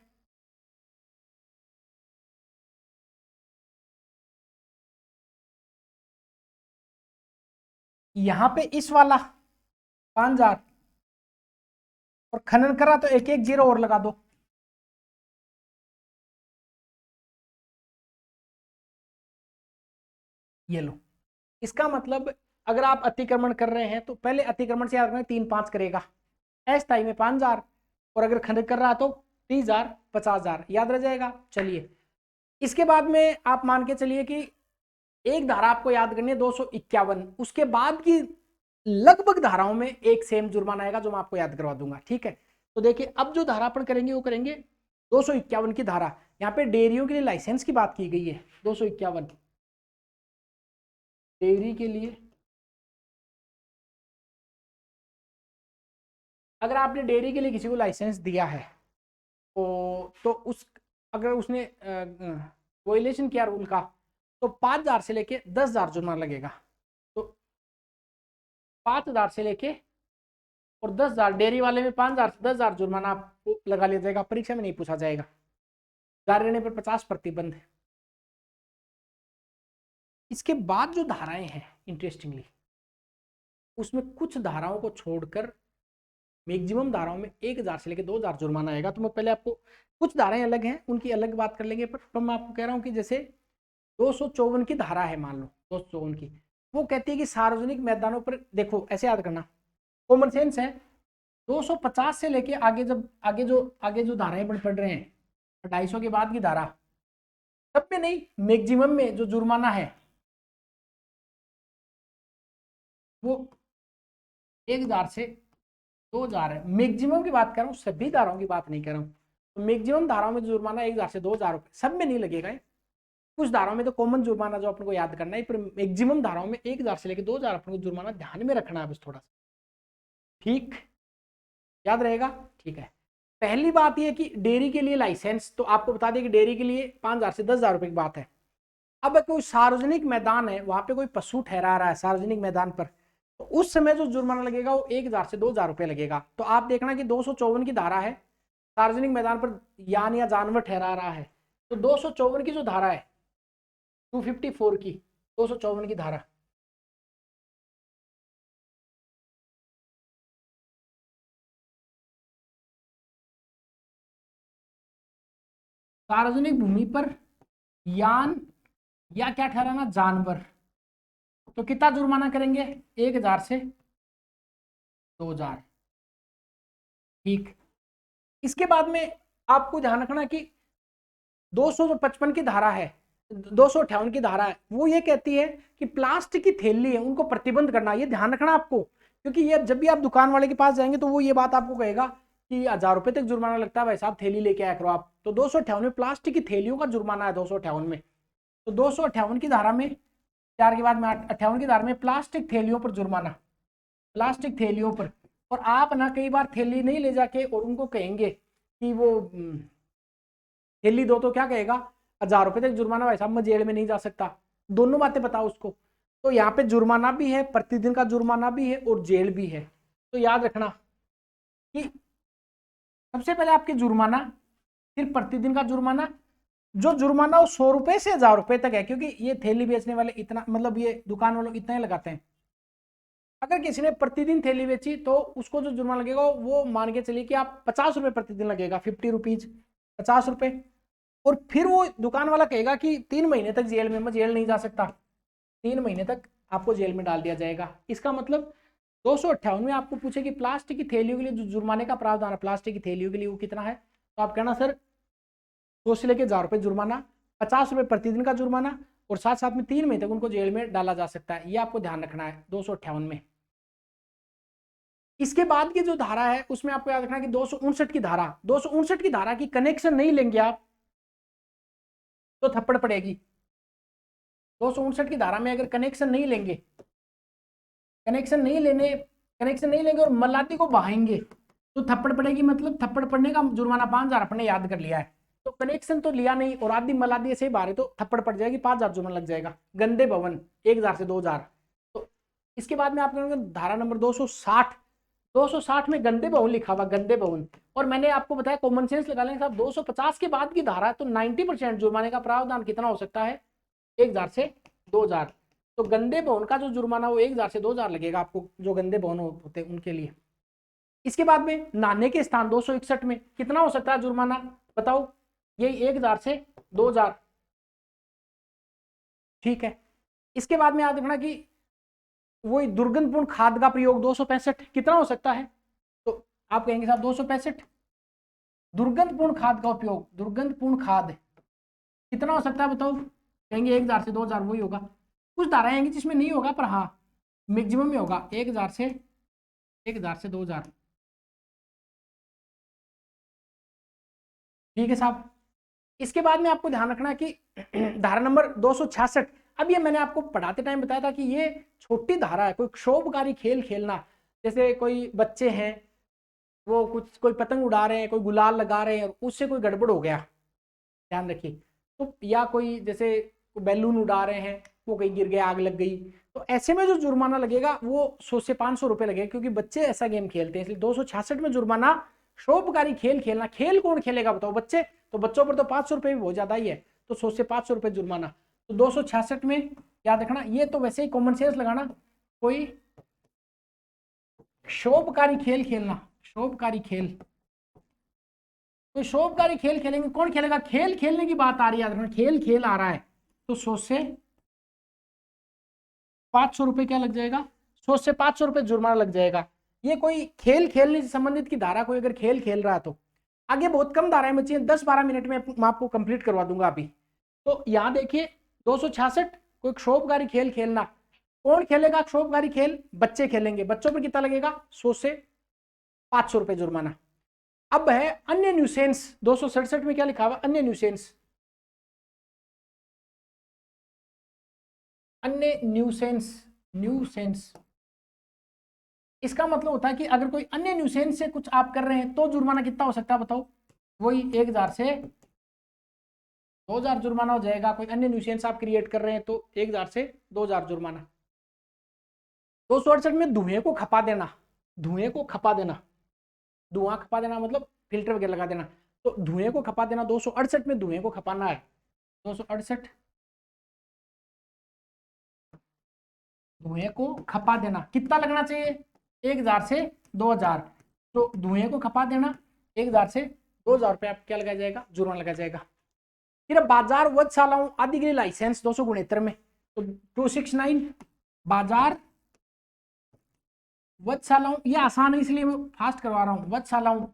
यहाँ पे इस वाला 5,000, और खनन करा तो एक एक जीरो और लगा दो। ये लो, इसका मतलब अगर आप अतिक्रमण कर रहे हैं तो पहले अतिक्रमण से याद रखना 3-5 करेगा, अस्थायी में 5,000, और अगर खनन कर रहा तो 30,000 50,000, याद रह जाएगा। चलिए इसके बाद में आप मान के चलिए कि एक धारा आपको याद करनी है 251, उसके बाद की लगभग धाराओं में एक सेम जुर्माना आएगा जो मैं आपको याद करवा दूंगा। ठीक है, तो देखिए अब जो धारा अपन करेंगे वो करेंगे 251 की धारा। यहाँ पे डेयरियों के लिए लाइसेंस की बात की गई है, 251 डेयरी के लिए। अगर आपने डेयरी के लिए किसी को लाइसेंस दिया है तो उस अगर उसने वोलेशन किया रूल का तो 5,000 से लेके 10,000 जुर्माना लगेगा। तो 5,000 से लेके और 10,000, डेयरी वाले में 5,000 से 10,000 जुर्माना आपको लगा लिया जाएगा, परीक्षा में नहीं पूछा जाएगा। जारी रहने पर 50 प्रतिबंध। इसके बाद जो धाराएं हैं इंटरेस्टिंगली उसमें कुछ धाराओं को छोड़कर मैक्सिमम धाराओं में 1,000 से लेकर 2,000 जुर्माना आएगा। तो मैं पहले आपको कुछ धाराएं अलग हैं उनकी अलग बात कर लेंगे, पर मैं आपको कह रहा हूं कि जैसे 254 की धारा है, मान लो 254 की, वो कहती है कि सार्वजनिक मैदानों पर, देखो ऐसे याद करना कॉमन सेंस है, 250 से लेके आगे जो धाराएं पढ़ रहे हैं 250 के बाद की धारा, सब में नहीं, मैक्सिमम में जो जुर्माना है वो 1,000 से 2,000 है। मैक्सिमम की बात कर रहा हूँ, सभी धाराओं की बात नहीं कर रहा हूँ। तो मैक्सिमम धाराओं में जुर्माना 1,000 से 2,000 रुपये, सब में नहीं लगेगा। कुछ धाराओं में तो कॉमन जुर्माना जो अपन को याद करना है, पर मैक्सिमम धाराओं में 1,000 से लेकर 2,000 अपन को जुर्माना ध्यान में रखना है बस थोड़ा सा। ठीक, याद रहेगा। ठीक है, पहली बात यह कि डेयरी के लिए लाइसेंस तो आपको बता दें कि डेयरी के लिए 5,000 से 10,000 रुपये की बात है। अब कोई सार्वजनिक मैदान है, वहां पे कोई पशु ठहरा रहा है सार्वजनिक मैदान पर, तो उस समय जो जुर्माना लगेगा वो 1,000 से 2,000 रुपये लगेगा। तो आप देखना कि 254 की धारा है, सार्वजनिक मैदान पर यान या जानवर ठहरा रहा है, तो 254 की जो धारा है 254 की 254 की धारा, सार्वजनिक भूमि पर यान या क्या ठहराना, जानवर, तो कितना जुर्माना करेंगे, 1,000 से 2,000। ठीक, इसके बाद में आपको ध्यान रखना कि 255 की धारा है, 258 की धारा है, वो ये कहती है कि प्लास्टिक की थैली है उनको प्रतिबंध करना। ये ध्यान रखना आपको, क्योंकि ये जब भी आप दुकान वाले के पास जाएंगे तो वो ये बात आपको कहेगा कि 1,000 रुपए तक जुर्माना लगता है भाई साहब, थैली लेके आया करो आप। तो 258 में प्लास्टिक की थैलियों का जुर्माना है 258 में। तो 258 की धारा में 4 के बाद में 58 की धारा में प्लास्टिक थैलियों पर जुर्माना, प्लास्टिक थैलियों पर। और आप ना कई बार थैली नहीं ले जाके और उनको कहेंगे कि वो थैली दो, तो क्या कहेगा, 1000 रुपए तक जुर्माना, भाई साहब मैं जेल में नहीं जा सकता, दोनों बातें बताओ उसको। तो यहाँ पे जुर्माना भी है, प्रतिदिन का जुर्माना भी है और जेल भी है। तो याद रखना कि सबसे पहले आपके जुर्माना, फिर प्रतिदिन का जुर्माना। जो जुर्माना वो 100 रुपए से 1000 रुपए तक है, क्योंकि ये थैली बेचने वाले इतना, मतलब ये दुकान वालों इतना ही लगाते हैं। अगर किसी ने प्रतिदिन थैली बेची तो उसको जो जुर्माना लगेगा वो मान के चलिए कि आप 50 रुपए प्रतिदिन लगेगा, 50 रुपीज, 50 रुपए। और फिर वो दुकान वाला कहेगा कि 3 महीने तक जेल में, मैं जेल नहीं जा सकता, 3 महीने तक आपको जेल में डाल दिया जाएगा। इसका मतलब 258 में आपको पूछे कि प्लास्टिक की थैलियों के लिए जो जुर्माने का प्रावधान है प्लास्टिक की थैलियों के लिए वो कितना है, तो आप कहना सर 2 से लेकर 1000 रुपए जुर्माना, 50 रुपए प्रतिदिन का जुर्माना, और साथ साथ में 3 महीने तक उनको जेल में डाला जा सकता है। ये आपको ध्यान रखना है 258 में। इसके बाद की जो धारा है उसमें आपको याद रखना है कि 259 की धारा, 259 की धारा की कनेक्शन नहीं लेंगे आप तो थप्पड़ पड़ेगी। 259 की धारा में अगर कनेक्शन नहीं लेंगे, कनेक्शन नहीं लेंगे और मल्लाती को बहाएंगे तो थप्पड़ पड़ेगी। मतलब थप्पड़ पड़ने का जुर्माना 5000 अपने याद कर लिया है, तो कनेक्शन तो लिया नहीं और आदि मल्लाती ऐसे ही बाहर तो थप्पड़ पड़ जाएगी, 5000 जुर्माना लग जाएगा। गंदे भवन 1000 से 2000। तो इसके बाद में आप धारा नंबर 260, 260 में गंदे भवन लिखा हुआ, गंदे भवन। और मैंने आपको बताया कॉमन सेंस लगा लेंगे साहब, 250 के बाद की धारा है तो 90% जुर्माने का प्रावधान कितना हो सकता है, 1000 से 2000। तो गंदे भवन का जो जुर्माना वो 1000 से 2000 लगेगा आपको, जो गंदे भवन होते हैं उनके लिए। इसके बाद में नहाने के स्थान 261 में कितना हो सकता है जुर्माना, बताओ, यही 1000 से 2000, ठीक है। इसके बाद में याद रखना कि वही दुर्गंधपूर्ण खाद का प्रयोग 265 कितना हो सकता है, तो आप कहेंगे साहब 265 दुर्गंधपूर्ण खाद का उपयोग, दुर्गंधपूर्ण खाद कितना हो सकता है बताओ, कहेंगे 1000 से 2000, वही होगा। कुछ धाराएं आएंगी जिसमें नहीं होगा पर हाँ मैक्सिमम में होगा 1000 से 2000, ठीक है साहब। इसके बाद में आपको ध्यान रखना है कि धारा नंबर 266, अब ये मैंने आपको पढ़ाते टाइम बताया था कि ये छोटी धारा है, कोई क्षोभकारी खेल खेलना, जैसे कोई बच्चे हैं वो कुछ कोई पतंग उड़ा रहे हैं, कोई गुलाल लगा रहे हैं और उससे कोई गड़बड़ हो गया, ध्यान रखिए। तो या कोई जैसे बैलून उड़ा रहे हैं वो कहीं गिर गया, आग लग गई, तो ऐसे में जो जुर्माना लगेगा वो 100 से 500 रुपए लगेगा, क्योंकि बच्चे ऐसा गेम खेलते हैं। इसलिए 266 में जुर्माना, क्षोभकारी खेल खेलना, खेल कौन खेलेगा बताओ, बच्चे, तो बच्चों पर तो 500 रुपए भी बहुत ज्यादा ही है, तो 100 से 500 रुपए जुर्माना। तो 266 में याद रखना, ये तो वैसे ही कॉमन सेंस लगाना, कोई क्षोभकारी खेल खेलना, क्षोभकारी खेल, कोई शोभकारी खेल खेलेंगे, कौन खेलेगा, खेल खेलने की बात आ रही है, खेल खेल आ रहा है, तो 100 से 500 रुपए क्या लग जाएगा, 100 से 500 रुपए जुर्माना लग जाएगा। ये कोई खेल खेलने से संबंधित की धारा, कोई अगर खेल खेल रहा है तो। आगे बहुत कम धाराएं बची हैं, 10-12 मिनट में मैं आपको कंप्लीट करवा दूंगा अभी। तो यहाँ देखिए 266, कोई क्षोभकारी खेल खेलना, कौन खेलेगा क्षोभकारी खेल, बच्चे खेलेंगे, बच्चों पर कितना लगेगा, 100 से 500 रुपए जुर्माना। अब है अन्य न्यूसेंस, 267 में क्या लिखा हुआ, अन्य न्यूसेंस, अन्य न्यूसेंस, न्यूसेंस, इसका मतलब होता है कि अगर कोई अन्य न्यूसेंस से कुछ आप कर रहे हैं तो जुर्माना कितना हो सकता है बताओ, वही 1000 से 2000 जुर्माना हो जाएगा। कोई अन्य न्यूसेंस आप क्रिएट कर रहे हैं तो 1000 से 2000 जुर्माना। 268 में धुएं को खपा देना, धुएं को खपा देना, धुआं खपा देना मतलब फिल्टर वगैरह लगा देना, तो धुएं को खपा देना 268 में धुएं को खपाना है, 268 धुएं को खपा देना कितना लगना चाहिए, 1000 से 2000, तो धुएं को खपा देना 1000 से 2000 रुपये आप क्या लगाया जाएगा, जुर्माना लगाया जाएगा। फिर बाजार वधशालाओं आदि के लिए लाइसेंस 269 में, तो 269 बाजार वधशालाओं, ये आसान है इसलिए मैं फास्ट करवा रहा हूँ, वधशालाओं।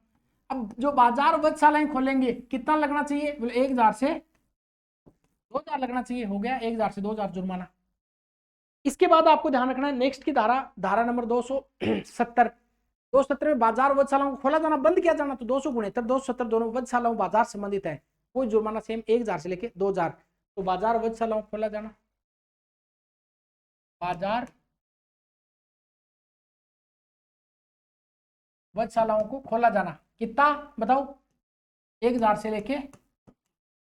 अब जो बाजार वधशालाएं खोलेंगे कितना लगना चाहिए, 1000 से 2000 लगना चाहिए, हो गया 1000 से 2000 जुर्माना। इसके बाद आपको ध्यान रखना है नेक्स्ट की धारा, धारा नंबर 270, 270 में बाजार वधशालाओं को खोला जाना बंद किया जाना, तो 269 270 दोनों वधशालाओं बाजार संबंधित है, कोई जुर्माना सेम 1000 से लेके 2000। तो बाजार वधशालाओं खोला जाना, बाजार वधशालाओं को खोला जाना कितना बताओ, 1000 से लेके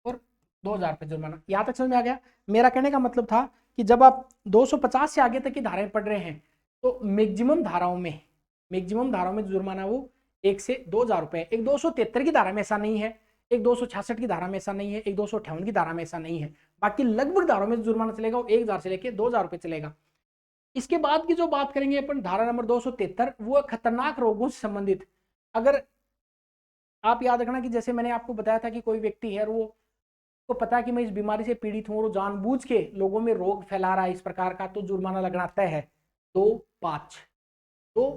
और 2000 रुपये जुर्माना। यहाँ तक समझ में आ गया? मेरा कहने का मतलब था कि जब आप 250 से आगे तक की धाराएं पढ़ रहे हैं तो मैक्सिमम धाराओं में जुर्माना वो 1 से 2000 रुपये। एक 273 की धारा में ऐसा नहीं है, एक 266 की धारा में ऐसा नहीं है, एक 258 की धारा में ऐसा नहीं है। बाकी लगभग धाराओं में जुर्माना चलेगा वो 1000 से लेकर 2000 रुपये चलेगा। इसके बाद की जो बात करेंगे अपन धारा नंबर 273, वो खतरनाक रोगों से संबंधित। अगर आप याद रखना कि जैसे मैंने आपको बताया था कि कोई व्यक्ति है वो को पता है कि मैं इस बीमारी से पीड़ित हूं और वो जानबूझ के लोगों में रोग फैला रहा है इस प्रकार का, तो जुर्माना लगना तय है। 2-5 दो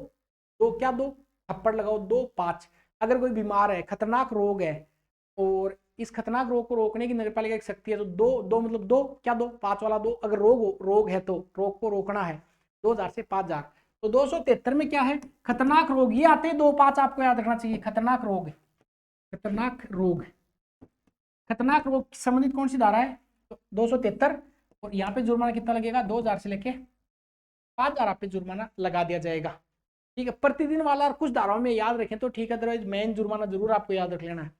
दो क्या दो थप्पड़ लगाओ, 2-5। अगर कोई बीमार है, खतरनाक रोग है और इस खतरनाक रोग को रोकने की नगरपालिका की शक्ति है, तो दो दो मतलब दो क्या दो 5 वाला दो। अगर रोग है तो रोग को रोकना है 2000 से 5000। तो 273 में क्या है? खतरनाक रोग। ये आते हैं 2-5, आपको याद रखना चाहिए। खतरनाक रोग खतरनाक रोग संबंधित कौन सी धारा है? तो 273। और यहाँ पे जुर्माना कितना लगेगा? 2000 से लेके 5000 आप पे जुर्माना लगा दिया जाएगा। ठीक है, प्रतिदिन वाला और कुछ धाराओं में याद रखें तो ठीक है, अदरवाइज मेन जुर्माना जरूर आपको याद रख लेना है।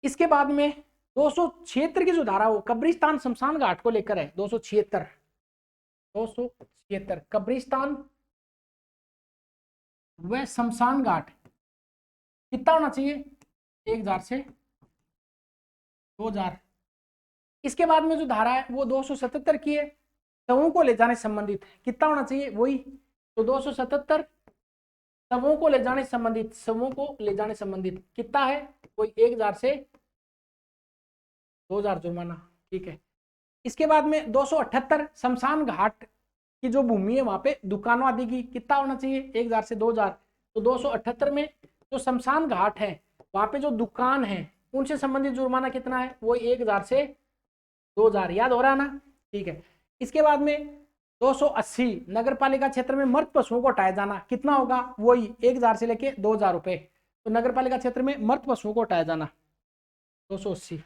इसके बाद में 276 की जो धारा हो कब्रिस्तान शमशान घाट को लेकर है। 276 कब्रिस्तान व शमशान घाट कितना होना चाहिए? 1000 से 2000। इसके बाद में जो धारा है वो 277 की है, शवों को ले जाने संबंधित। कितना होना चाहिए? वही। तो 277 शवों को ले जाने संबंधित कितना है? कोई 1000 से 2000 जुर्माना। ठीक है। इसके बाद में 278 शमशान घाट की जो भूमि है वहां पे दुकानों आदि की कितना होना चाहिए? 1000 से 2000। तो 278 में जो शमशान घाट है वहां पे जो दुकान है उनसे संबंधित जुर्माना कितना है? वो 1000 से 2000। याद हो रहा है ना? ठीक है। इसके बाद में 280 नगर पालिका क्षेत्र में मृत पशुओं को हटाया जाना कितना होगा? वही 1000 से लेके 2000 रुपए। तो नगर पालिका क्षेत्र में मृत पशुओं को हटाया जाना 280।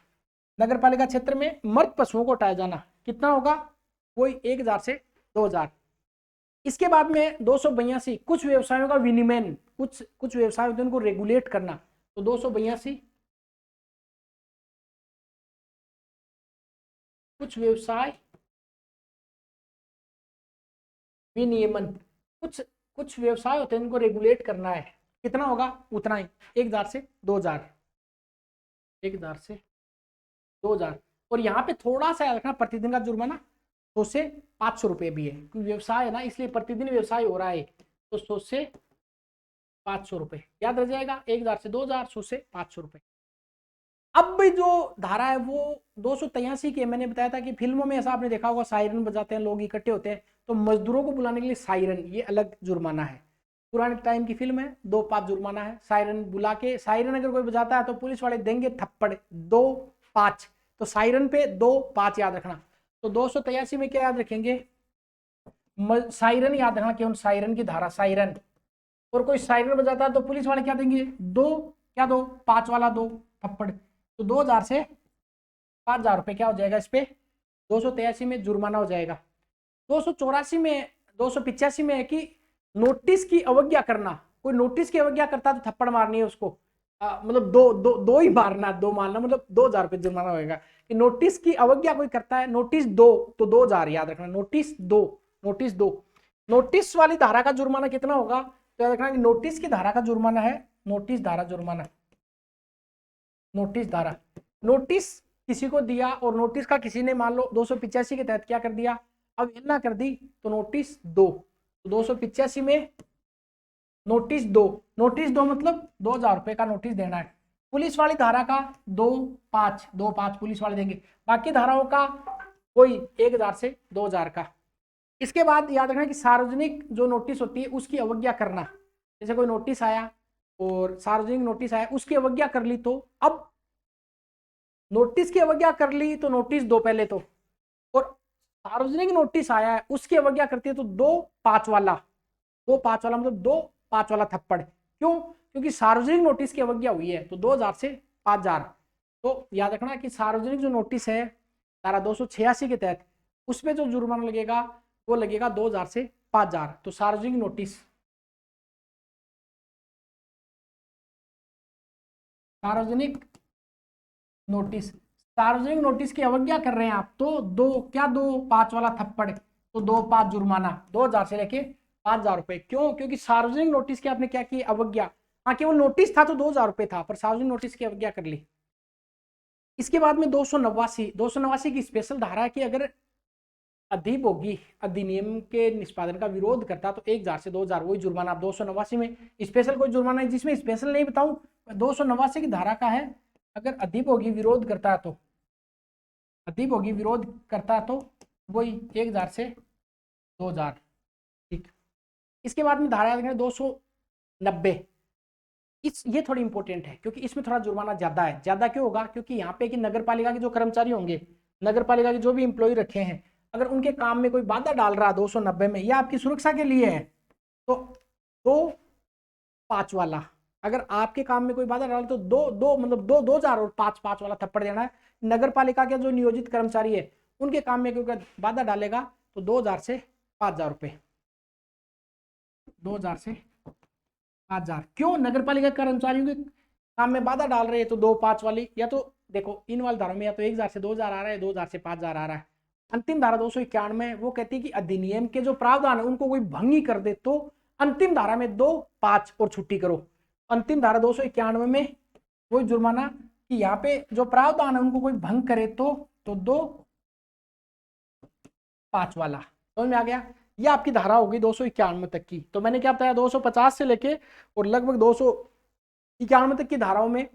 नगर पालिका क्षेत्र में मृत पशुओं को हटाया जाना कितना होगा? वही 1000 से 2000। इसके बाद में 282 कुछ व्यवसायों का विनियमन, कुछ व्यवसाय होते हैं उनको रेगुलेट करना। तो 282 कुछ व्यवसाय विनियमन, कुछ व्यवसाय होते हैं इनको रेगुलेट करना है। कितना होगा? उतना ही 1000 से 2000। 1000 से 2000। और यहाँ पे थोड़ा सा याद रखना, प्रतिदिन का जुर्माना 100 से 500 रुपये भी है, क्योंकि व्यवसाय है ना इसलिए प्रतिदिन व्यवसाय हो रहा है। तो 100 से 500 रुपये याद रह जाएगा। 1000 से 2000, 100 से 500 रुपये। अब भी जो धारा है वो 283 की है। मैंने बताया था कि फिल्मों में ऐसा आपने देखा होगा, सायरन बजाते हैं, लोग इकट्ठे होते हैं, तो मजदूरों को बुलाने के लिए सायरन, ये अलग जुर्माना है। पुराने टाइम की फिल्म है, 2-5 जुर्माना है। सायरन बुला के, सायरन अगर कोई बजाता है तो पुलिस वाले देंगे थप्पड़ 2-5। तो सायरन पे 2-5 याद रखना। तो 283 में क्या याद रखेंगे? सायरन याद रखना, केवल सायरन की धारा सायरन। और कोई सायरन बजाता है तो पुलिस वाले क्या देंगे? 5 वाला 2 थप्पड़। तो 2000 से 5000 रुपये क्या हो जाएगा इस पे? 283 में जुर्माना हो जाएगा। 284 में 285 में है कि नोटिस की अवज्ञा करना। कोई नोटिस की अवज्ञा करता है तो थप्पड़ मारनी है उसको। मतलब दो ही मारना, 2 मारना, मतलब 2000 रुपये जुर्माना होगा। कि नोटिस की अवज्ञा कोई करता है, नोटिस 2 तो 2000 याद रखना। नोटिस 2 वाली धारा का जुर्माना कितना होगा? तो याद रखना कि नोटिस की धारा का जुर्माना है नोटिस धारा जुर्माना। नोटिस किसी को दिया और नोटिस का किसी ने मान लो 285 के तहत क्या कर दिया? अवहेलना कर दी, तो नोटिस 2। तो 285 में नोटिस 2 मतलब 2000 रुपए का नोटिस देना है। पुलिस वाली धारा का 2-5 पुलिस वाले देंगे। बाकी धाराओं का कोई 1000 से 2000 का। इसके बाद याद रखना कि सार्वजनिक जो नोटिस होती है उसकी अवज्ञा करना। जैसे कोई नोटिस आया और सार्वजनिक नोटिस आया, उसकी अवज्ञा कर ली, तो अब नोटिस की अवज्ञा कर ली तो नोटिस 2 पहले तो, और सार्वजनिक नोटिस आया है उसकी अवज्ञा करती है तो 2-5 वाला मतलब 2-5 वाला थप्पड़। क्यों? क्योंकि सार्वजनिक नोटिस की अवज्ञा हुई है। तो 2000 से 5000। तो याद रखना कि सार्वजनिक जो नोटिस है धारा 286 के तहत, उसमें जो जुर्माना लगेगा वो लगेगा 2000 से 5000। तो सार्वजनिक नोटिस सार्वजनिक नोटिस की अवज्ञा कर रहे हैं आप तो 2 5 वाला थप्पड़, तो 2 5 जुर्माना 2000 से लेके 5000 रुपए। क्यों? क्योंकि सार्वजनिक नोटिस की आपने क्या की? अवज्ञा। हाँ, केवल नोटिस था तो 2000 रुपए था, पर सार्वजनिक नोटिस की अवज्ञा कर ली। इसके बाद में 289 की स्पेशल धारा है कि अगर अधिभोगी अधिनियम के निष्पादन का विरोध करता तो 1000 से 2000 वही जुर्माना। 289 में स्पेशल कोई जुर्माना है जिसमें स्पेशल नहीं बताऊं, 289 की धारा का है, अगर अधिभोगी विरोध करता है तो अधिभोगी विरोध करता है तो वही 1000 से 2000। ठीक। इसके बाद में धारा 290, ये थोड़ी इंपॉर्टेंट है क्योंकि इसमें थोड़ा जुर्माना ज्यादा है। ज्यादा क्यों होगा? क्योंकि यहाँ पे कि नगर पालिका के जो कर्मचारी होंगे, नगर पालिका के जो भी इंप्लॉय रखे हैं, अगर उनके काम में कोई बाधा डाल रहा है 290 में, यह आपकी सुरक्षा के लिए है, तो 2 5 वाला, अगर आपके काम में कोई बाधा डाले तो 2000 और 5 वाला थप्पड़ देना है। नगर पालिका के जो नियोजित कर्मचारी है उनके काम में कोई बाधा डालेगा तो 2000 से 5000 रुपए। 2000 से 5000। क्यों? नगर पालिका कर्मचारियों के काम में बाधा डाल रहे हैं तो 2 5 वाली, या तो देखो इन वाली धारा में या तो 1000 से 2000 आ रहा है, 2000 से 5000 आ रहा है। अंतिम धारा 291 वो कहती है कि अधिनियम के जो प्रावधान है उनको कोई भंगी कर दे तो अंतिम धारा में 2 5 और छुट्टी करो। अंतिम धारा 291 में कोई जुर्माना कि यहाँ पे जो प्रावधान है उनको कोई भंग करे तो 2 5 वाला। समझ में आ गया? ये आपकी धारा होगी 291 तक की। तो मैंने क्या बताया, 250 से लेके और लगभग 291 तक की धाराओं में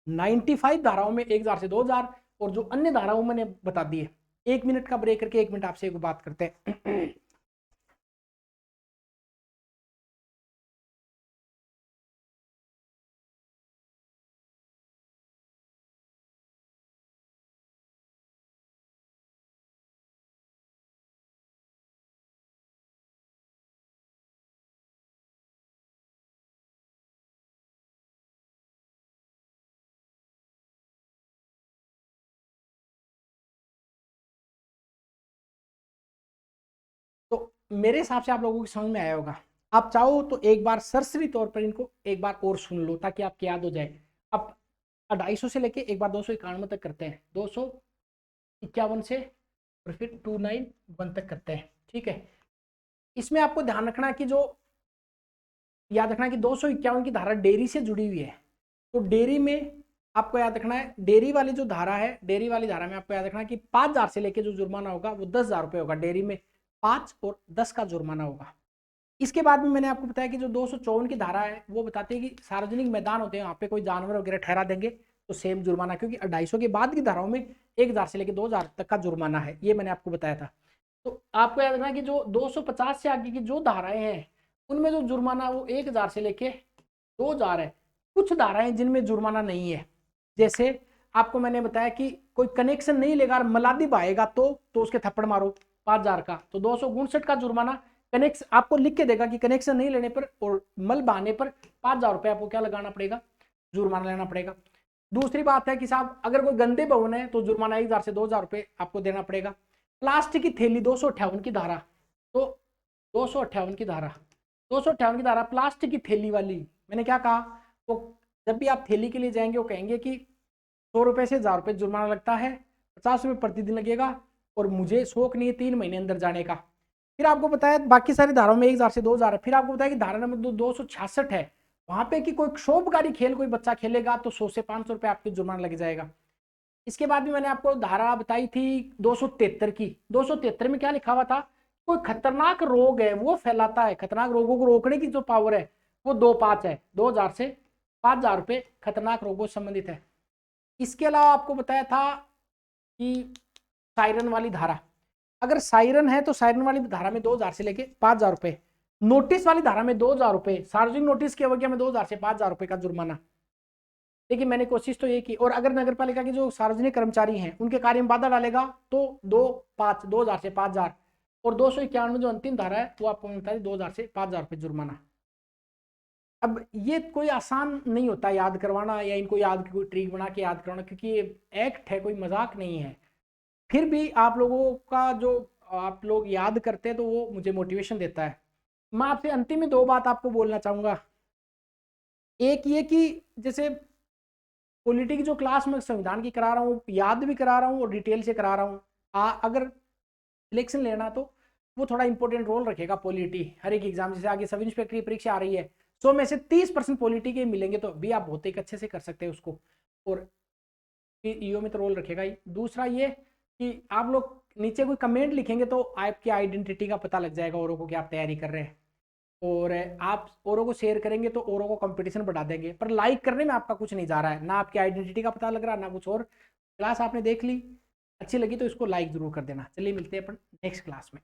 95 धाराओं में 1000 से 2000, और जो अन्य धाराओं मैंने बता दिए। 1 मिनट का ब्रेक करके 1 मिनट आपसे एक बात करते हैं। तो मेरे हिसाब से आप लोगों को समझ में आया होगा। आप चाहो तो एक बार सरसरी तौर पर इनको एक बार और सुन लो ताकि आपको याद हो जाए। अब 250 से लेके एक बार 291 तक करते हैं, 251 से और फिर 291 तक करते हैं। ठीक है। इसमें आपको ध्यान रखना कि जो याद रखना कि 251 की धारा डेयरी से जुड़ी हुई है। तो डेयरी में आपको याद रखना है, डेयरी वाली जो धारा है, डेयरी वाली धारा में आपको याद रखना है कि 5000 से लेके जो जुर्माना होगा वो 10,000 रुपए होगा। डेयरी में 5 और 10 का जुर्माना होगा। इसके बाद में मैंने आपको बताया कि जो 254 की धारा है वो बताती है कि सार्वजनिक मैदान होते हैं वहां पे कोई जानवर वगैरह ठहरा देंगे तो सेम जुर्माना, क्योंकि 250 के बाद की धाराओं में 1000 से लेकर 2000 तक का जुर्माना है। ये मैंने आपको बताया था। तो आपको याद रखना कि जो 250 से आगे की जो धाराएं हैं उनमें जो जुर्माना वो 1000 से लेके 2000 है। कुछ धाराएं जिनमें जुर्माना नहीं है, जैसे आपको मैंने बताया कि कोई कनेक्शन नहीं लेगा, मलादी बहाएगा तो उसके थप्पड़ मारो 5000 का, तो 259 का जुर्माना कनेक्शन आपको लिख के देगा कि कनेक्शन नहीं लेने पर और मल बहाने पर 5000 रुपए आपको क्या लगाना पड़ेगा? जुर्माना लेना पड़ेगा। दूसरी बात है कि साहब अगर कोई गंदे भवन है तो जुर्माना 1000 से 2000 रुपए आपको देना पड़ेगा। प्लास्टिक की थैली 258 की धारा, तो 258 की धारा 258 की धारा प्लास्टिक की थैली वाली, मैंने क्या कहा, तो जब भी आप थैली के लिए जाएंगे वो कहेंगे कि 100 रुपए से 1000 रुपए जुर्माना लगता है, 50 रुपए प्रतिदिन लगेगा और मुझे शौक नहीं है 3 महीने अंदर जाने का। फिर आपको बताया बाकी सारी धाराओं में 1000 से 2000 है। फिर आपको बताया कि धारा नंबर 266 है, वहां पे कि कोई क्षोभकारी खेल कोई बच्चा खेलेगा तो 100 से 500 रुपए आपके जुर्माना लग जाएगा। इसके बाद भी मैंने आपको धारा बताई थी 273 की। 273 में क्या लिखा हुआ था? कोई खतरनाक रोग है वो फैलाता है, खतरनाक रोगों को रोकने की जो पावर है वो 2 5 है, 2000 से 5000 रुपए खतरनाक रोगों से संबंधित है। इसके अलावा आपको बताया था कि सायरन वाली धारा, अगर सायरन है तो सायरन वाली धारा में 2000 से लेके 5000 रुपए, नोटिस वाली धारा में 2000 रुपए, सार्वजनिक नोटिस की अवज्ञा में 2000 से 5000 रुपए का जुर्माना। देखिए मैंने कोशिश तो ये की, और अगर नगर पालिका के जो सार्वजनिक कर्मचारी हैं उनके कार्य में बाधा डालेगा तो 2000 से 5000, और 291 जो अंतिम धारा है वो आपको मिलता है 2000 से 5000 रुपए जुर्माना। अब ये कोई आसान नहीं होता याद करवाना, या इनको याद कोई ट्रिक बना के याद करवाना, क्योंकि ये एक्ट है, कोई मजाक नहीं है। फिर भी आप लोगों का जो आप लोग याद करते हैं तो वो मुझे मोटिवेशन देता है। मैं आपसे अंतिम में 2 बात आपको बोलना चाहूंगा। एक ये कि जैसे पॉलिटी की जो क्लास मैं संविधान की करा रहा हूँ, याद भी करा रहा हूँ और डिटेल से करा रहा हूँ। अगर सिलेक्शन लेना तो वो थोड़ा इंपॉर्टेंट रोल रखेगा पॉलिटी हर एक एग्जाम। जैसे आगे सब इंस्पेक्टर की परीक्षा आ रही है, 100 में से 30% पॉलिटी के मिलेंगे, तो भी आप बहुत एक अच्छे से कर सकते हैं उसको, और ईओ में तो रोल रखेगा ही। दूसरा ये कि आप लोग नीचे कोई कमेंट लिखेंगे तो आपकी आइडेंटिटी का पता लग जाएगा औरों को कि आप तैयारी कर रहे हैं, और आप औरों को शेयर करेंगे तो औरों को कंपटीशन बढ़ा देंगे। पर लाइक करने में आपका कुछ नहीं जा रहा है, ना आपकी आइडेंटिटी का पता लग रहा, ना कुछ और। क्लास आपने देख ली, अच्छी लगी तो इसको लाइक जरूर कर देना। चलिए मिलते हैं अपन नेक्स्ट क्लास में।